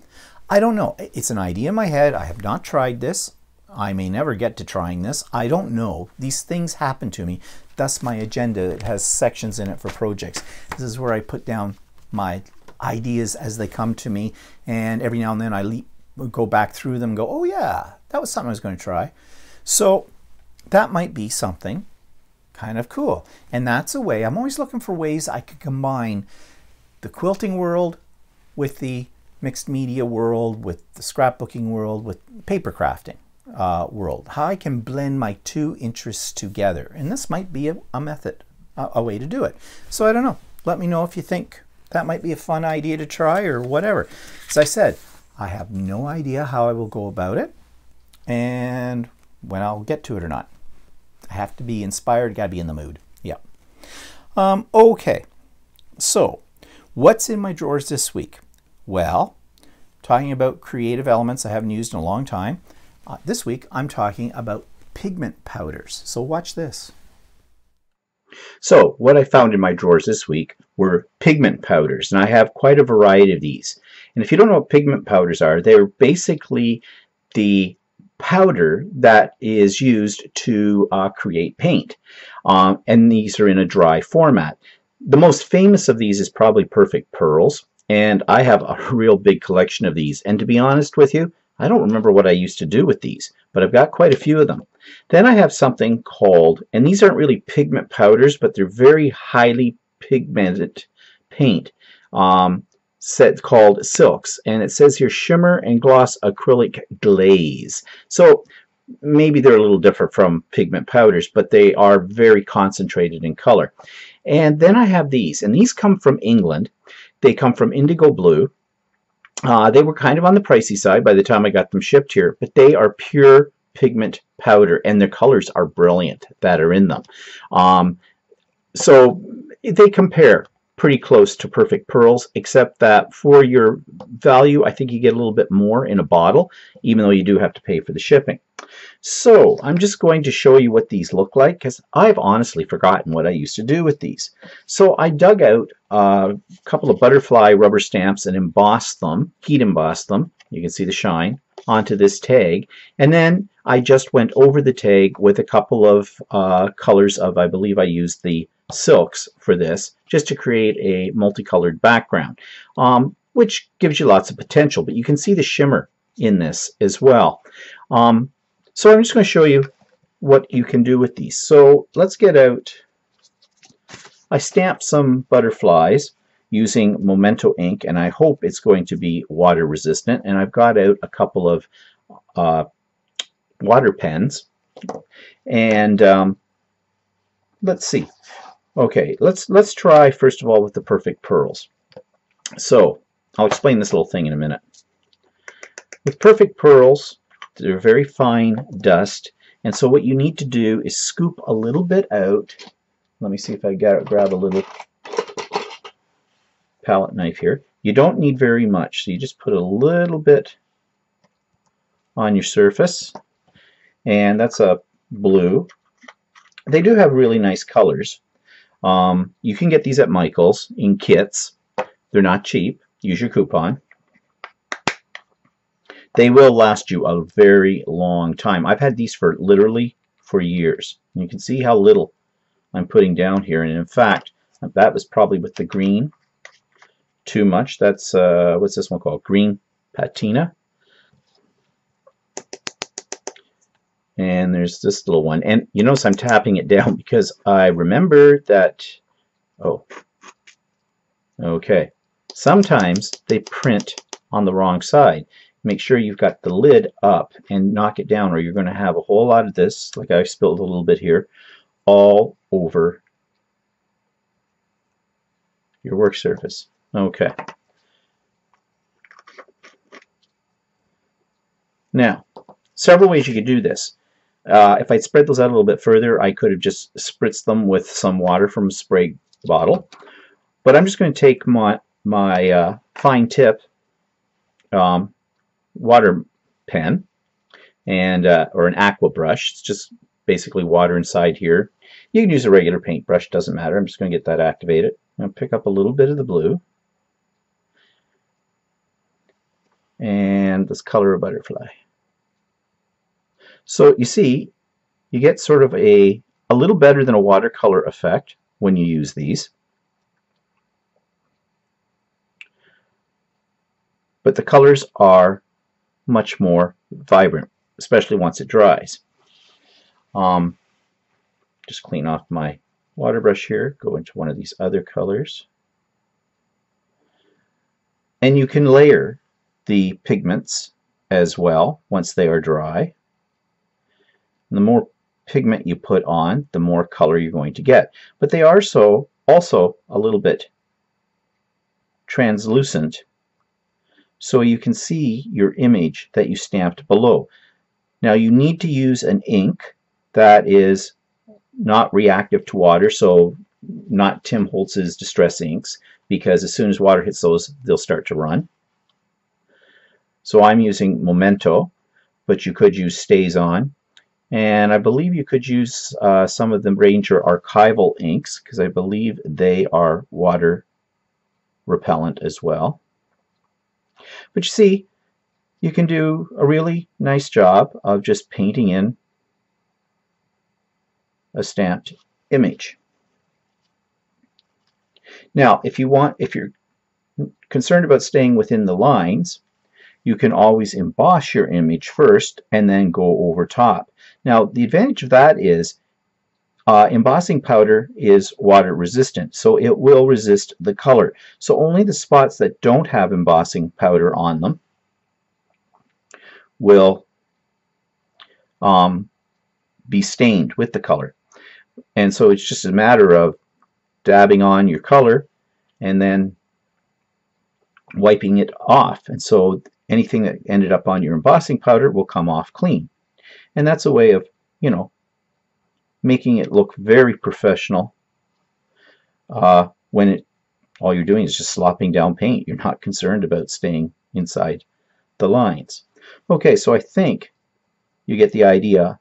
Speaker 1: I don't know. It's an idea in my head. I have not tried this. I may never get to trying this. I don't know. These things happen to me. Thus my agenda. It has sections in it for projects. This is where I put down my ideas as they come to me, and every now and then I go back through them and go, oh yeah, that was something I was going to try. So that might be something kind of cool. And that's a way, I'm always looking for ways I could combine the quilting world with the mixed media world, with the scrapbooking world, with paper crafting world. How I can blend my two interests together. And this might be a method, a way to do it. So I don't know. Let me know if you think that might be a fun idea to try or whatever. As I said, I have no idea how I will go about it and when I'll get to it or not. I have to be inspired, gotta be in the mood. Yeah. Okay, so what's in my drawers this week? Well, talking about creative elements I haven't used in a long time. This week I'm talking about pigment powders. So watch this. So what I found in my drawers this week were pigment powders, and I have quite a variety of these. And if you don't know what pigment powders are, they're basically the powder that is used to create paint. And these are in a dry format. The most famous of these is probably Perfect Pearls, and I have a real big collection of these. And to be honest with you, I don't remember what I used to do with these, but I've got quite a few of them. Then I have something called, and these aren't really pigment powders, but they're very highly pigmented paint, called silks, and it says here shimmer and gloss acrylic glaze. So maybe they're a little different from pigment powders, but they are very concentrated in color. And then I have these, and these come from England. They come from Indigo Blue. They were kind of on the pricey side by the time I got them shipped here, but they are pure pigment powder, and their colors are brilliant that are in them. So they compare pretty close to Perfect Pearls, except that for your value, I think you get a little bit more in a bottle, even though you do have to pay for the shipping. So I'm just going to show you what these look like, because I've honestly forgotten what I used to do with these. So I dug out a couple of butterfly rubber stamps and embossed them, heat embossed them, you can see the shine, onto this tag, and then I just went over the tag with a couple of colors of, I believe I used the silks for this, just to create a multicolored background, which gives you lots of potential, but you can see the shimmer in this as well. So I'm just going to show you what you can do with these. So let's get out, I stamped some butterflies using Memento ink, and I hope it's going to be water resistant, and I've got out a couple of water pens, and let's see. Okay, let's try first of all with the Perfect Pearls. So I'll explain this little thing in a minute. With Perfect Pearls, they're very fine dust, and so what you need to do is scoop a little bit out. Let me see if I grab a little palette knife here. You don't need very much, so you just put a little bit on your surface, and that's a blue. They do have really nice colors. You can get these at Michael's in kits. They're not cheap. Use your coupon. They will last you a very long time. I've had these for literally for years. And you can see how little I'm putting down here, and in fact that was probably with the green too much. That's what's this one called? Green Patina. And there's this little one, and you notice I'm tapping it down because I remember that Oh, okay. Sometimes they print on the wrong side. Make sure you've got the lid up and knock it down, or you're going to have a whole lot of this, like I spilled a little bit here, all over your work surface. Okay. Now, several ways you could do this. If I spread those out a little bit further, I could have just spritzed them with some water from a spray bottle. But I'm just going to take my fine tip water pen and or an aqua brush. It's just basically water inside here. You can use a regular paintbrush, doesn't matter. I'm just going to get that activated. I'm going to pick up a little bit of the blue. And let's color a butterfly. So you see, you get sort of a little better than a watercolor effect when you use these. But the colors are much more vibrant, especially once it dries. Just clean off my water brush here, go into one of these other colors. And you can layer the pigments as well once they are dry. And the more pigment you put on, the more color you're going to get. But they are also a little bit translucent, so you can see your image that you stamped below. Now you need to use an ink that is not reactive to water, so not Tim Holtz's Distress inks, because as soon as water hits those, they'll start to run. So I'm using Memento, but you could use Stays On. And I believe you could use some of the Ranger archival inks, because I believe they are water repellent as well. But you see, you can do a really nice job of just painting in a stamped image. Now, if you're concerned about staying within the lines, you can always emboss your image first and then go over top. Now, the advantage of that is embossing powder is water resistant, so it will resist the color. So only the spots that don't have embossing powder on them will be stained with the color. And so it's just a matter of dabbing on your color and then wiping it off. And so anything that ended up on your embossing powder will come off clean. And that's a way of, you know, making it look very professional when all you're doing is just slopping down paint. You're not concerned about staying inside the lines. Okay, so I think you get the idea.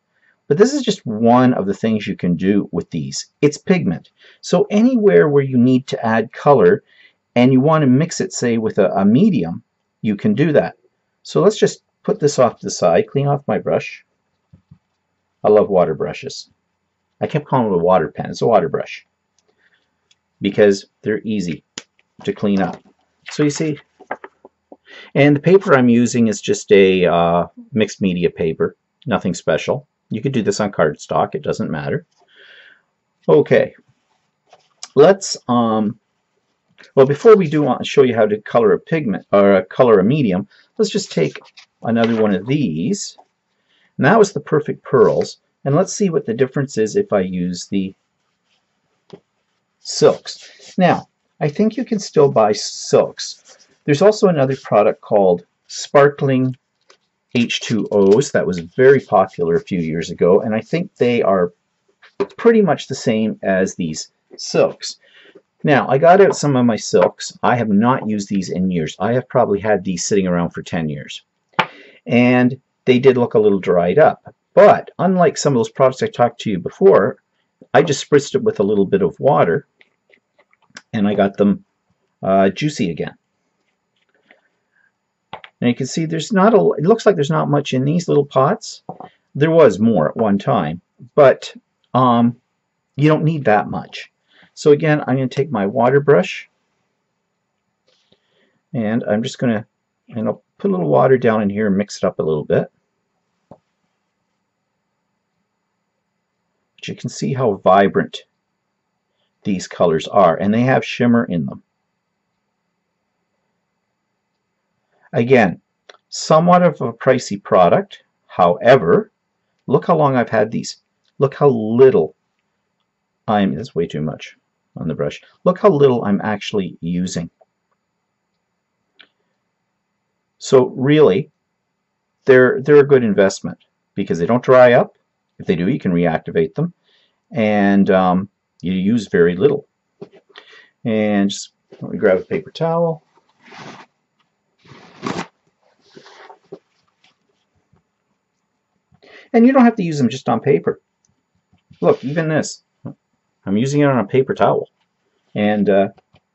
Speaker 1: But this is just one of the things you can do with these. It's pigment. So anywhere where you need to add color and you want to mix it, say, with a medium, you can do that. So let's just put this off to the side, clean off my brush. I love water brushes. I kept calling it a water pen. It's a water brush because they're easy to clean up. So you see, and the paper I'm using is just a mixed media paper, nothing special. You could do this on cardstock, it doesn't matter. Okay, let's well, before we do want to show you how to color a pigment or color a medium, let's just take another one of these. And that was the Perfect Pearls. And let's see what the difference is if I use the silks. Now, I think you can still buy silks. There's also another product called Sparkling H2Os that was very popular a few years ago, and I think they are pretty much the same as these silks. Now, I got out some of my silks. I have not used these in years. I have probably had these sitting around for 10 years. And they did look a little dried up. But unlike some of those products I talked to you before, I just spritzed it with a little bit of water and I got them juicy again. Now you can see there's not it looks like there's not much in these little pots. There was more at one time, but you don't need that much. So again, I'm going to take my water brush and I'm just going to put a little water down in here and mix it up a little bit. But you can see how vibrant these colors are, and they have shimmer in them. Again, somewhat of a pricey product. However, look how long I've had these. Look how little that's way too much on the brush. Look how little I'm actually using. So really, they're a good investment because they don't dry up. If they do, you can reactivate them, and you use very little. And just let me grab a paper towel. And you don't have to use them just on paper. Look, even this. I'm using it on a paper towel. And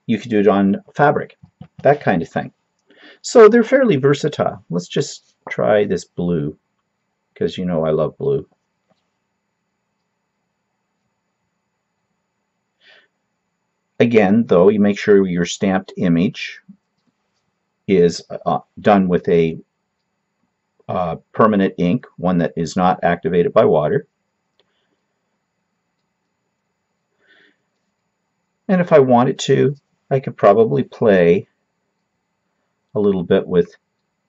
Speaker 1: you could do it on fabric, that kind of thing. So they're fairly versatile. Let's just try this blue, because you know I love blue. Again, though, you make sure your stamped image is done with a permanent ink, one that is not activated by water. And if I wanted to, I could probably play a little bit with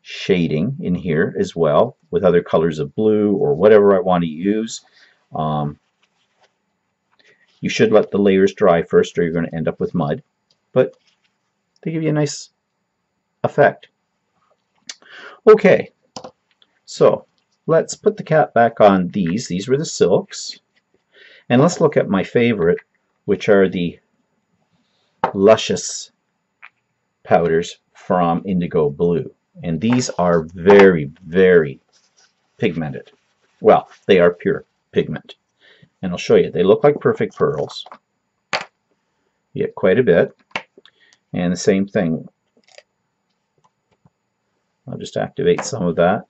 Speaker 1: shading in here as well, with other colors of blue or whatever I want to use. You should let the layers dry first, or you're going to end up with mud, but they give you a nice effect. Okay, so let's put the cap back on these. These were the silks. And let's look at my favorite, which are the luscious powders from Indigo Blue. And these are very, very pigmented. Well, they are pure pigment. And I'll show you. They look like perfect pearls. You get quite a bit. And the same thing. I'll just activate some of that.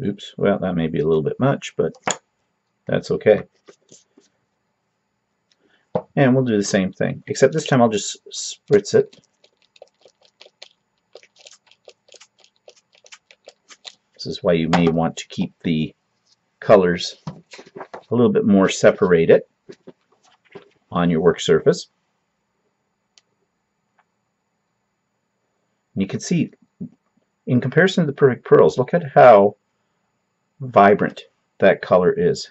Speaker 1: Oops, well, that may be a little bit much, but that's okay. And we'll do the same thing, except this time I'll just spritz it. This is why you may want to keep the colors a little bit more separated on your work surface. And you can see, in comparison to the perfect pearls, look at how vibrant that color is.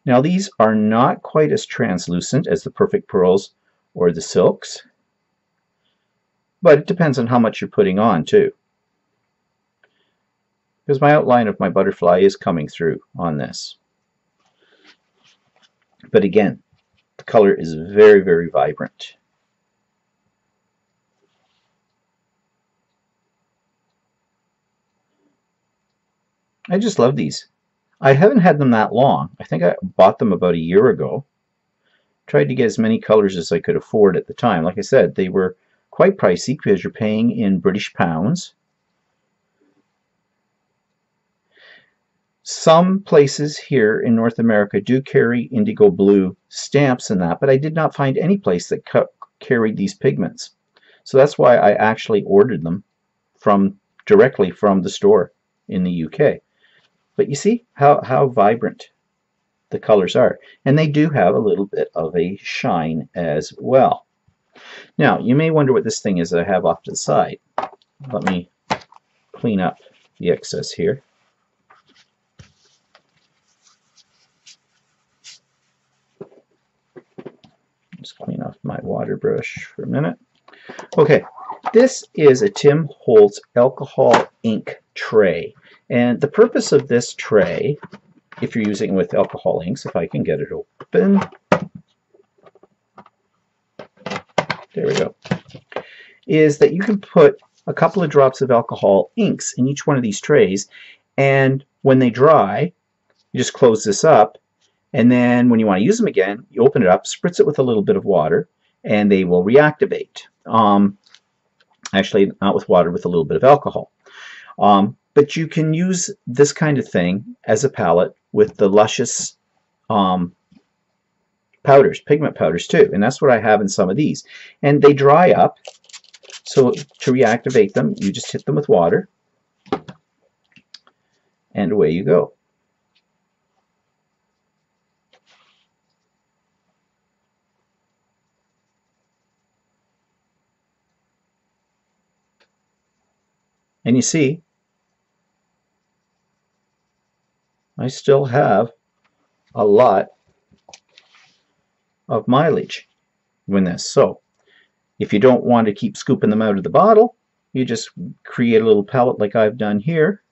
Speaker 1: Now these are not quite as translucent as the perfect pearls or the silks, but it depends on how much you're putting on too, because my outline of my butterfly is coming through on this. But again, the color is very, very vibrant. I just love these. I haven't had them that long. I think I bought them about a year ago. Tried to get as many colors as I could afford at the time. Like I said, they were quite pricey because you're paying in British pounds. Some places here in North America do carry Indigo Blue stamps and that, but I did not find any place that carried these pigments. So that's why I actually ordered them directly from the store in the UK. But you see how vibrant the colors are. And they do have a little bit of a shine as well. Now, you may wonder what this thing is that I have off to the side. Let me clean up the excess here. Just clean off my water brush for a minute. Okay, this is a Tim Holtz alcohol ink tray. And the purpose of this tray, if you're using it with alcohol inks, if I can get it open, there we go, is that you can put a couple of drops of alcohol inks in each one of these trays, and when they dry, you just close this up, and then when you want to use them again, you open it up, spritz it with a little bit of water, and they will reactivate. Actually, not with water, with a little bit of alcohol. But you can use this kind of thing as a palette with the luscious powders, pigment powders too, and that's what I have in some of these. And they dry up, so to reactivate them, you just hit them with water, and away you go. And you see, I still have a lot of mileage in this. So if you don't want to keep scooping them out of the bottle, you just create a little pellet like I've done here.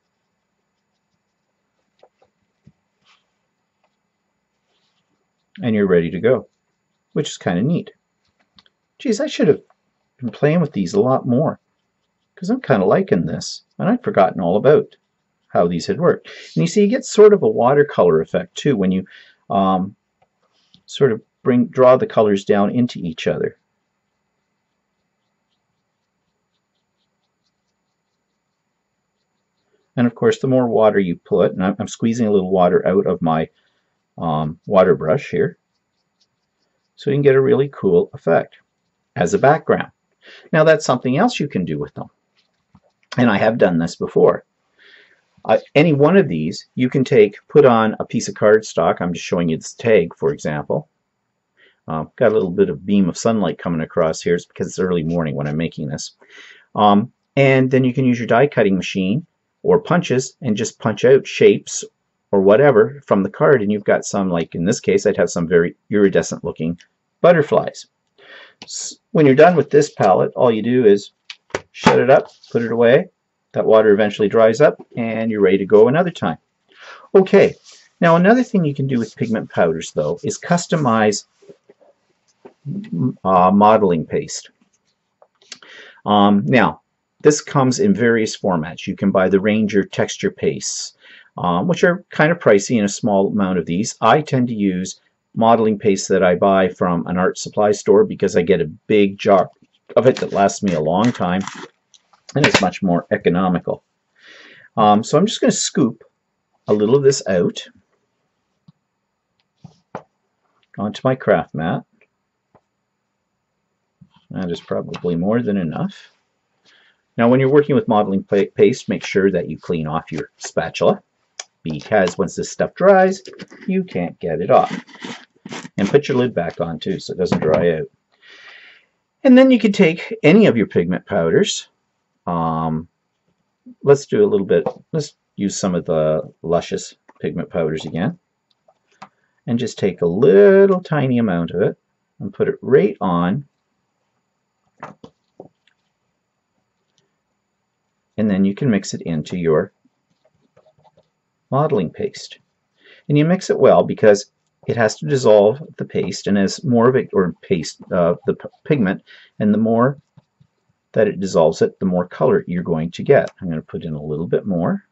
Speaker 1: And you're ready to go, which is kind of neat. Geez, I should have been playing with these a lot more, because I'm kind of liking this, and I'd forgotten all about how these had worked. And you see, you get sort of a watercolor effect too when you sort of draw the colors down into each other. And of course, the more water you put, and I'm squeezing a little water out of my water brush here, so you can get a really cool effect as a background. Now that's something else you can do with them, and I have done this before. Any one of these you can put on a piece of cardstock. I'm just showing you this tag, for example. Got a little bit of beam of sunlight coming across here. It's because it's early morning when I'm making this. And then you can use your die cutting machine or punches and just punch out shapes or whatever from the card, and you've got some, like in this case I'd have some very iridescent looking butterflies. When you're done with this palette, all you do is shut it up, put it away. That water eventually dries up and you're ready to go another time. Okay, now another thing you can do with pigment powders though is customize modeling paste. Now this comes in various formats. You can buy the Ranger texture pastes, which are kind of pricey in a small amount of these. I tend to use modeling paste that I buy from an art supply store because I get a big jar of it that lasts me a long time, and it's much more economical. So I'm just going to scoop a little of this out onto my craft mat. That is probably more than enough. Now when you're working with modeling paste, make sure that you clean off your spatula, because once this stuff dries, you can't get it off. And put your lid back on too so it doesn't dry out. And then you can take any of your pigment powders. Let's do a little bit, let's use some of the Luscious pigment powders again. And just take a little tiny amount of it and put it right on. And then you can mix it into your modeling paste. And you mix it well because it has to dissolve the paste, and as more of it, or paste, the pigment, and the more that it dissolves it, the more color you're going to get. I'm going to put in a little bit more.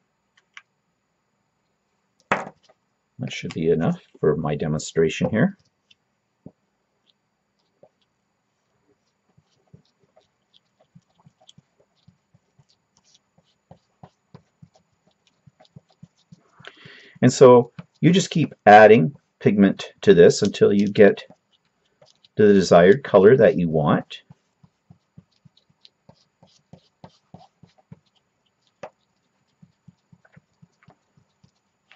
Speaker 1: That should be enough for my demonstration here. And so you just keep adding pigment to this until you get to the desired color that you want.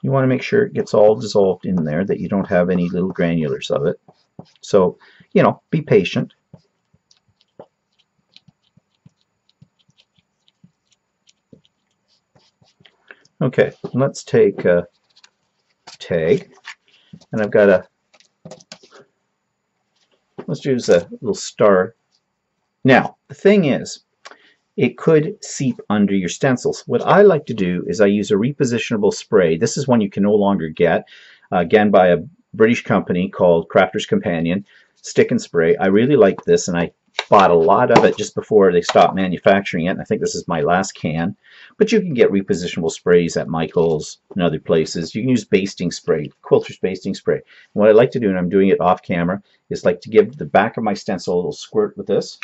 Speaker 1: You want to make sure it gets all dissolved in there, that you don't have any little granulars of it. So, you know, be patient. Okay, let's take a tag, and I've got a, let's use a little star. Now, the thing is, it could seep under your stencils. What I like to do is I use a repositionable spray. This is one you can no longer get, again by a British company called Crafter's Companion, Stick and Spray. I really like this, and I bought a lot of it just before they stopped manufacturing it, and I think this is my last can. But you can get repositionable sprays at Michael's and other places. You can use basting spray, quilter's basting spray. And what I like to do, and I'm doing it off camera, is like to give the back of my stencil a little squirt with this.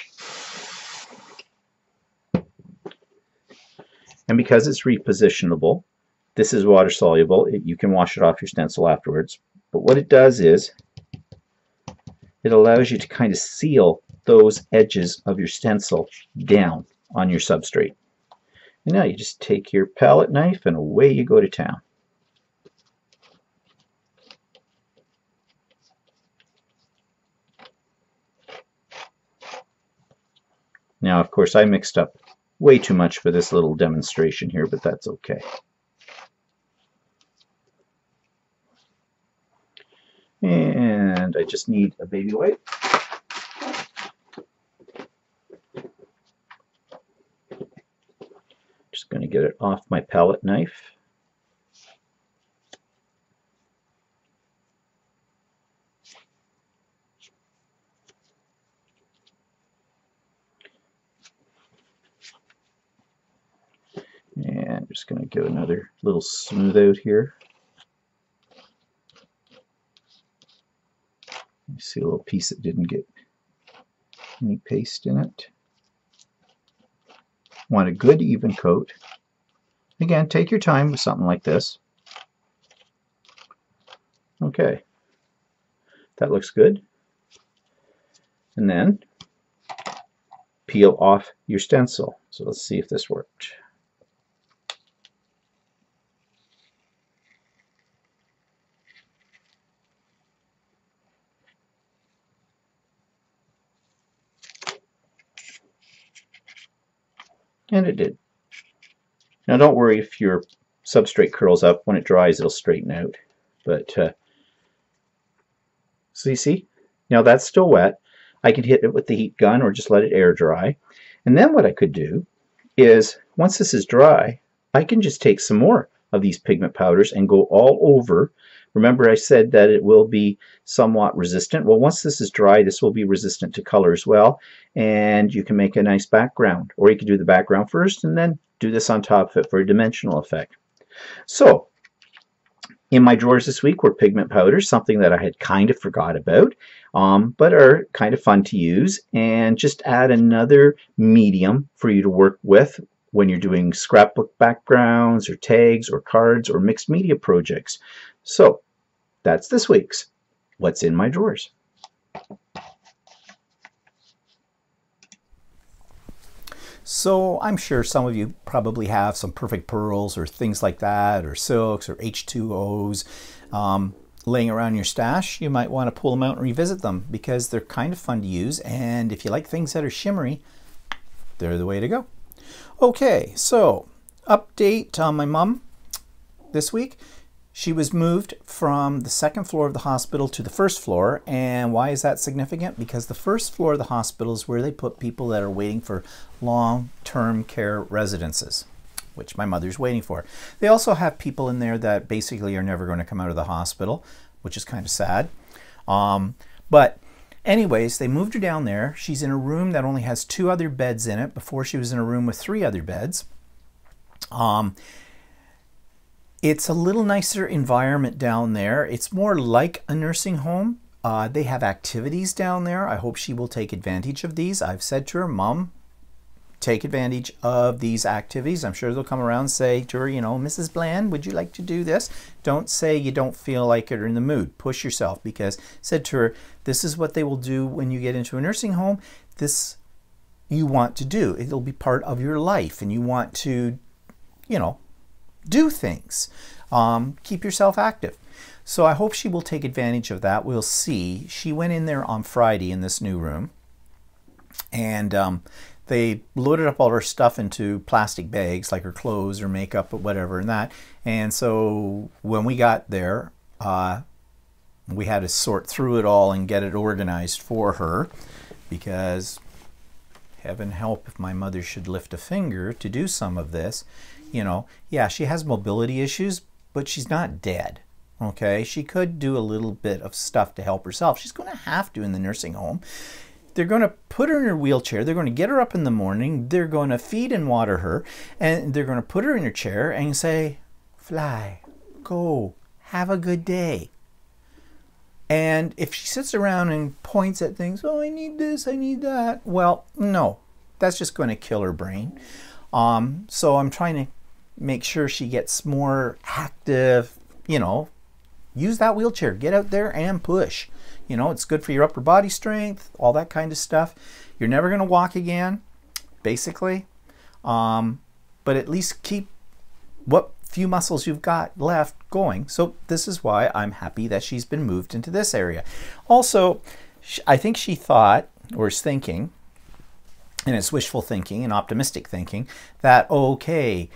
Speaker 1: And because it's repositionable, this is water soluble. You can wash it off your stencil afterwards. But what it does is it allows you to kind of seal those edges of your stencil down on your substrate. And now you just take your palette knife and away you go to town. Now, of course, I mixed up way too much for this little demonstration here, but that's okay. And I just need a baby wipe. Just going to get it off my palette knife. And I'm just going to give another little smooth out here. You see a little piece that didn't get any paste in it. Want a good even coat. Again, take your time with something like this. Okay, that looks good. And then peel off your stencil. So let's see if this worked. And it did. Now don't worry if your substrate curls up. When it dries, it'll straighten out. But so you see, now that's still wet. I could hit it with the heat gun or just let it air dry. And then what I could do is, once this is dry, I can just take some more of these pigment powders and go all over. Remember I said that it will be somewhat resistant. Well, once this is dry, this will be resistant to color as well. And you can make a nice background. Or you could do the background first and then do this on top of it for a dimensional effect. So, in my drawers this week were pigment powders, something that I had kind of forgot about, but are kind of fun to use. And just add another medium for you to work with when you're doing scrapbook backgrounds or tags or cards or mixed media projects. So that's this week's What's in My Drawers.
Speaker 2: So I'm sure some of you probably have some perfect pearls or things like that, or silks or H2Os laying around your stash. You might want to pull them out and revisit them because they're kind of fun to use, and if you like things that are shimmery, they're the way to go. Okay, so update on my mom this week. She was moved from the second floor of the hospital to the first floor. And why is that significant? Because the first floor of the hospital is where they put people that are waiting for long-term care residences, which my mother's waiting for. They also have people in there that basically are never going to come out of the hospital, which is kind of sad. But anyways, they moved her down there. She's in a room that only has 2 other beds in it. Before, she was in a room with 3 other beds. It's a little nicer environment down there. It's more like a nursing home. They have activities down there. I hope she will take advantage of these. I've said to her, Mom, take advantage of these activities. I'm sure they'll come around and say to her, you know, Mrs. Bland, would you like to do this? Don't say you don't feel like it or in the mood. Push yourself, because I said to her, this is what they will do when you get into a nursing home. This you want to do. It'll be part of your life, and you want to, you know, do things. Keep yourself active. So I hope she will take advantage of that. We'll see. She went in there on Friday in this new room, and they loaded up all her stuff into plastic bags, like her clothes or makeup or whatever and that. And so when we got there, we had to sort through it all and get it organized for her, because heaven help if my mother should lift a finger to do some of this. You know, yeah, she has mobility issues, but she's not dead. Okay, she could do a little bit of stuff to help herself. She's going to have to in the nursing home. They're going to put her in her wheelchair. They're going to get her up in the morning. They're going to feed and water her. And they're going to put her in her chair and say, fly, go, have a good day. And if she sits around and points at things, oh, I need this, I need that. Well, no, that's just going to kill her brain. So I'm trying to make sure she gets more active, you know, use that wheelchair. Get out there and push. You know, it's good for your upper body strength, all that kind of stuff. You're never going to walk again, basically. But at least keep what few muscles you've got left going. So this is why I'm happy that she's been moved into this area. Also, I think she thought, or is thinking, and it's wishful thinking and optimistic thinking, that, okay,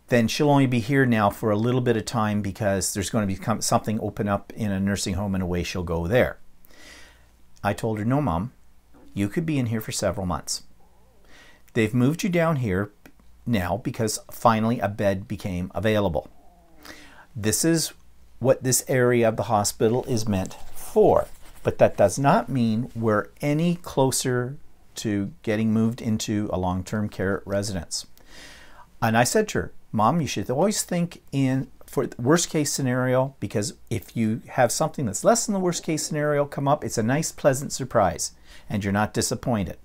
Speaker 2: then she'll only be here now for a little bit of time because there's going to be something open up in a nursing home and away she'll go there. I told her, no, Mom, you could be in here for several months. They've moved you down here now because finally a bed became available. This is what this area of the hospital is meant for, but that does not mean we're any closer to getting moved into a long-term care residence. And I said to her, Mom, you should always think in for the worst case scenario, because if you have something that's less than the worst case scenario come up, it's a nice pleasant surprise and you're not disappointed.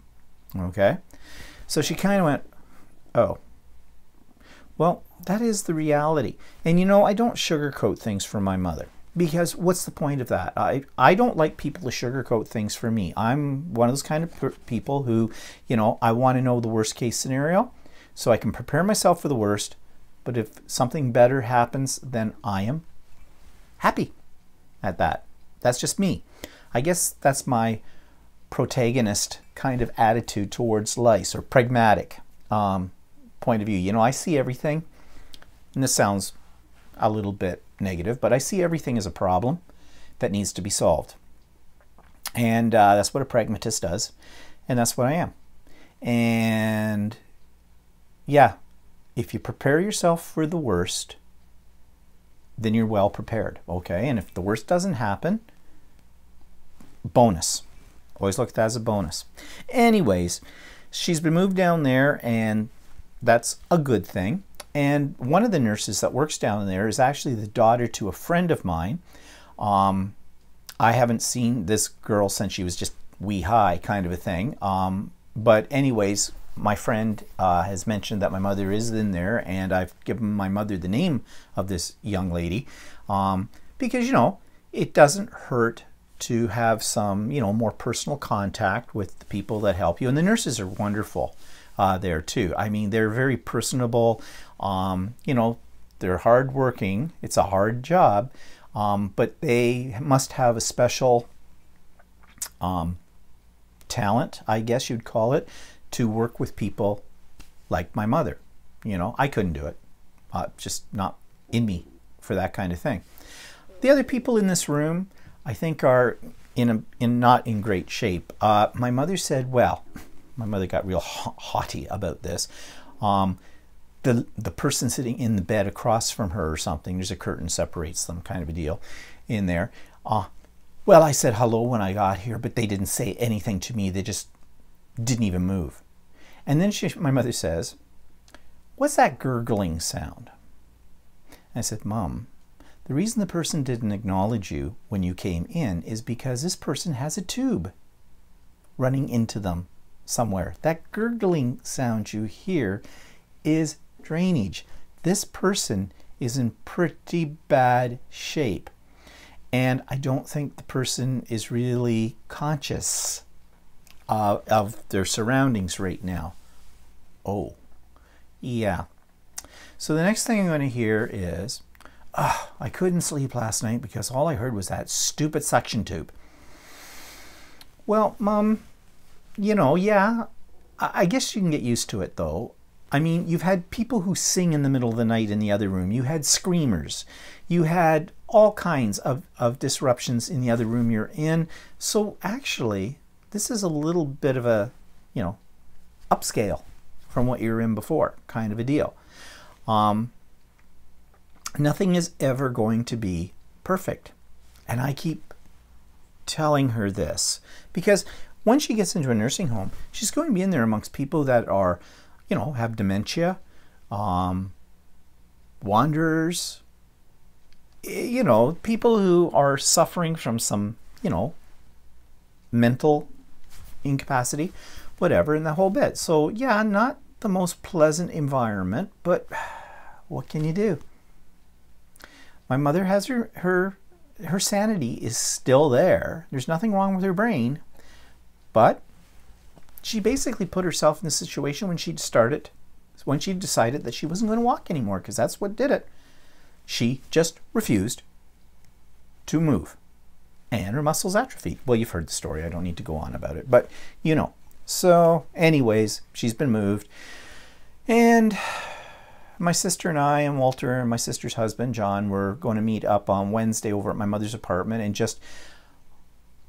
Speaker 2: Okay? So she kind of went, oh, well, that is the reality. And you know, I don't sugarcoat things for my mother. Because what's the point of that? I don't like people to sugarcoat things for me. I'm one of those kind of people who, you know, I want to know the worst case scenario so I can prepare myself for the worst. But if something better happens, then I am happy at that. That's just me. I guess that's my protagonist kind of attitude towards life, or pragmatic point of view. You know, I see everything, and this sounds a little bit negative, but I see everything as a problem that needs to be solved. And that's what a pragmatist does, and that's what I am. And yeah, if you prepare yourself for the worst, then you're well prepared, okay? And if the worst doesn't happen, bonus. Always look at that as a bonus. Anyways, she's been moved down there, and that's a good thing. And one of the nurses that works down there is actually the daughter to a friend of mine. I haven't seen this girl since she was just wee high, kind of a thing. But anyways, my friend has mentioned that my mother is in there, and I've given my mother the name of this young lady because, you know, it doesn't hurt to have some, you know, more personal contact with the people that help you. And the nurses are wonderful there too. I mean, they're very personable. You know, they're hardworking. It's a hard job, but they must have a special talent, I guess you'd call it, to work with people like my mother. You know, I couldn't do it. Just not in me for that kind of thing. The other people in this room, I think, are not in great shape. My mother said, well, my mother got real haughty about this. The person sitting in the bed across from her or something, there's a curtain separates them, kind of a deal in there. Well, I said hello when I got here, but they didn't say anything to me. They just didn't even move. And then my mother says, what's that gurgling sound? And I said, Mom, the reason the person didn't acknowledge you when you came in is because this person has a tube running into them somewhere. That gurgling sound you hear is drainage. This person is in pretty bad shape. And I don't think the person is really conscious of their surroundings right now. Oh, yeah. So the next thing I'm going to hear is, I couldn't sleep last night because all I heard was that stupid suction tube. Well, Mom, you know, yeah, I guess you can get used to it though. I mean, you've had people who sing in the middle of the night in the other room. You had screamers. You had all kinds of disruptions in the other room you're in. So actually, this is a little bit of a, you know, upscale from what you were in before, kind of a deal. Nothing is ever going to be perfect. And I keep telling her this because when she gets into a nursing home, she's going to be in there amongst people that are, you know, have dementia, wanderers, you know, people who are suffering from some, you know, mental incapacity, whatever, in the whole bit. So yeah, not the most pleasant environment, but what can you do? My mother has her her sanity is still there. There's nothing wrong with her brain, but she basically put herself in a situation when she decided that she wasn't going to walk anymore, because that's what did it. She just refused to move, and her muscles atrophied. Well, you've heard the story. I don't need to go on about it, but you know. So anyways, she's been moved, and my sister and I and Walter and my sister's husband, John, were going to meet up on Wednesday over at my mother's apartment and just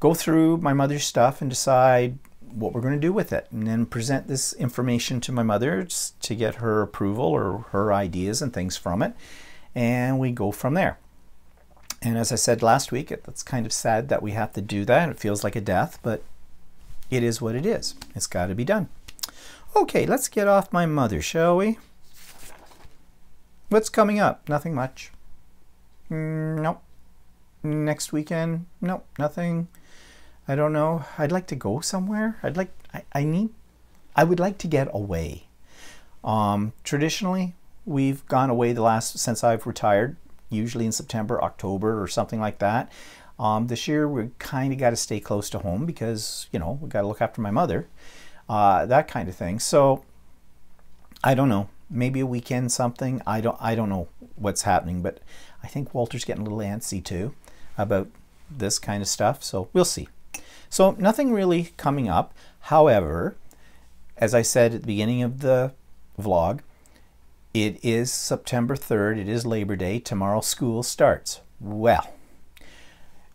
Speaker 2: go through my mother's stuff and decide what we're going to do with it, and then present this information to my mother to get her approval or her ideas and things from it, and we go from there. And as I said last week, it's kind of sad that we have to do that. It feels like a death, but it is what it is. It's got to be done. Okay, let's get off my mother, shall we? What's coming up? Nothing much. Nope. Next weekend? Nope, nothing. I don't know. I'd like to go somewhere. I would like to get away. Traditionally, we've gone away since I've retired, usually in September, October, or something like that. This year, we kind of got to stay close to home because, you know, we got to look after my mother, that kind of thing. So, I don't know. Maybe a weekend, something. I don't know what's happening, but I think Walter's getting a little antsy too about this kind of stuff. So we'll see. So nothing really coming up. However, as I said at the beginning of the vlog, it is September 3rd. It is Labor Day. Tomorrow school starts. Well,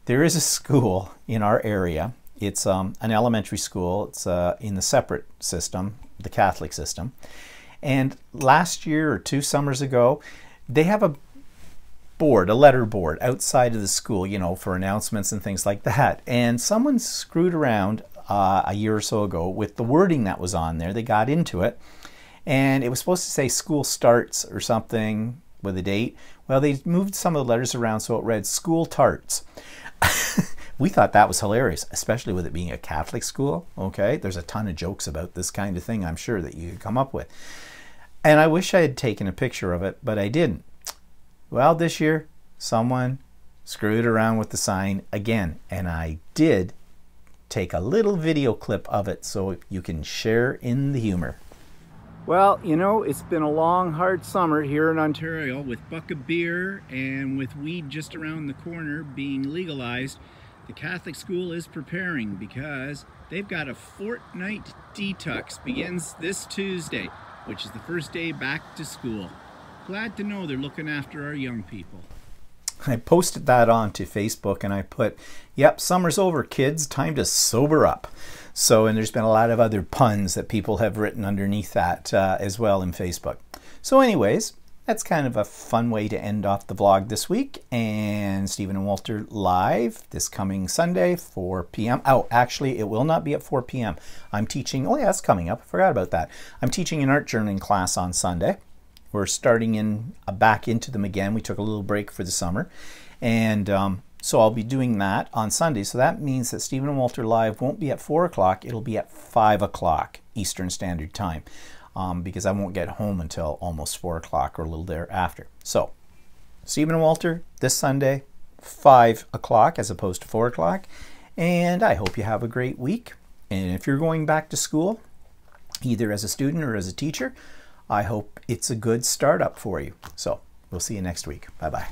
Speaker 2: there is a school in our area. It's an elementary school. It's in the separate system, the Catholic system. And last year or 2 summers ago, they have a board, a letter board outside of the school, you know, for announcements and things like that. And someone screwed around a year or so ago with the wording that was on there. They got into it, and it was supposed to say school starts or something with a date. Well, they moved some of the letters around so it read school tarts. We thought that was hilarious, especially with it being a Catholic school. Okay, there's a ton of jokes about this kind of thing, I'm sure, that you could come up with. And I wish I had taken a picture of it, but I didn't. Well, this year, someone screwed around with the sign again, and I did take a little video clip of it so you can share in the humor. Well, you know, it's been a long, hard summer here in Ontario with buck of beer and with weed just around the corner being legalized. The Catholic school is preparing because they've got a fortnight detox. Begins this Tuesday, which is the first day back to school. Glad to know they're looking after our young people. I posted that onto Facebook and I put, yep, summer's over, kids, time to sober up. So, and there's been a lot of other puns that people have written underneath that as well in Facebook. So anyways, that's kind of a fun way to end off the vlog this week. And Stephen and Walter live this coming Sunday, 4 p.m. Oh, actually, it will not be at 4 p.m. I'm teaching, oh yeah, that's coming up. I forgot about that. I'm teaching an art journaling class on Sunday. We're starting back into them again. We took a little break for the summer. And so I'll be doing that on Sunday. So that means that Stephen and Walter Live won't be at 4 o'clock. It'll be at 5 o'clock Eastern Standard Time. Because I won't get home until almost 4 o'clock or a little thereafter. So, Stephen and Walter this Sunday, 5 o'clock as opposed to 4 o'clock. And I hope you have a great week. And if you're going back to school, either as a student or as a teacher, I hope it's a good startup for you. So, we'll see you next week. Bye-bye.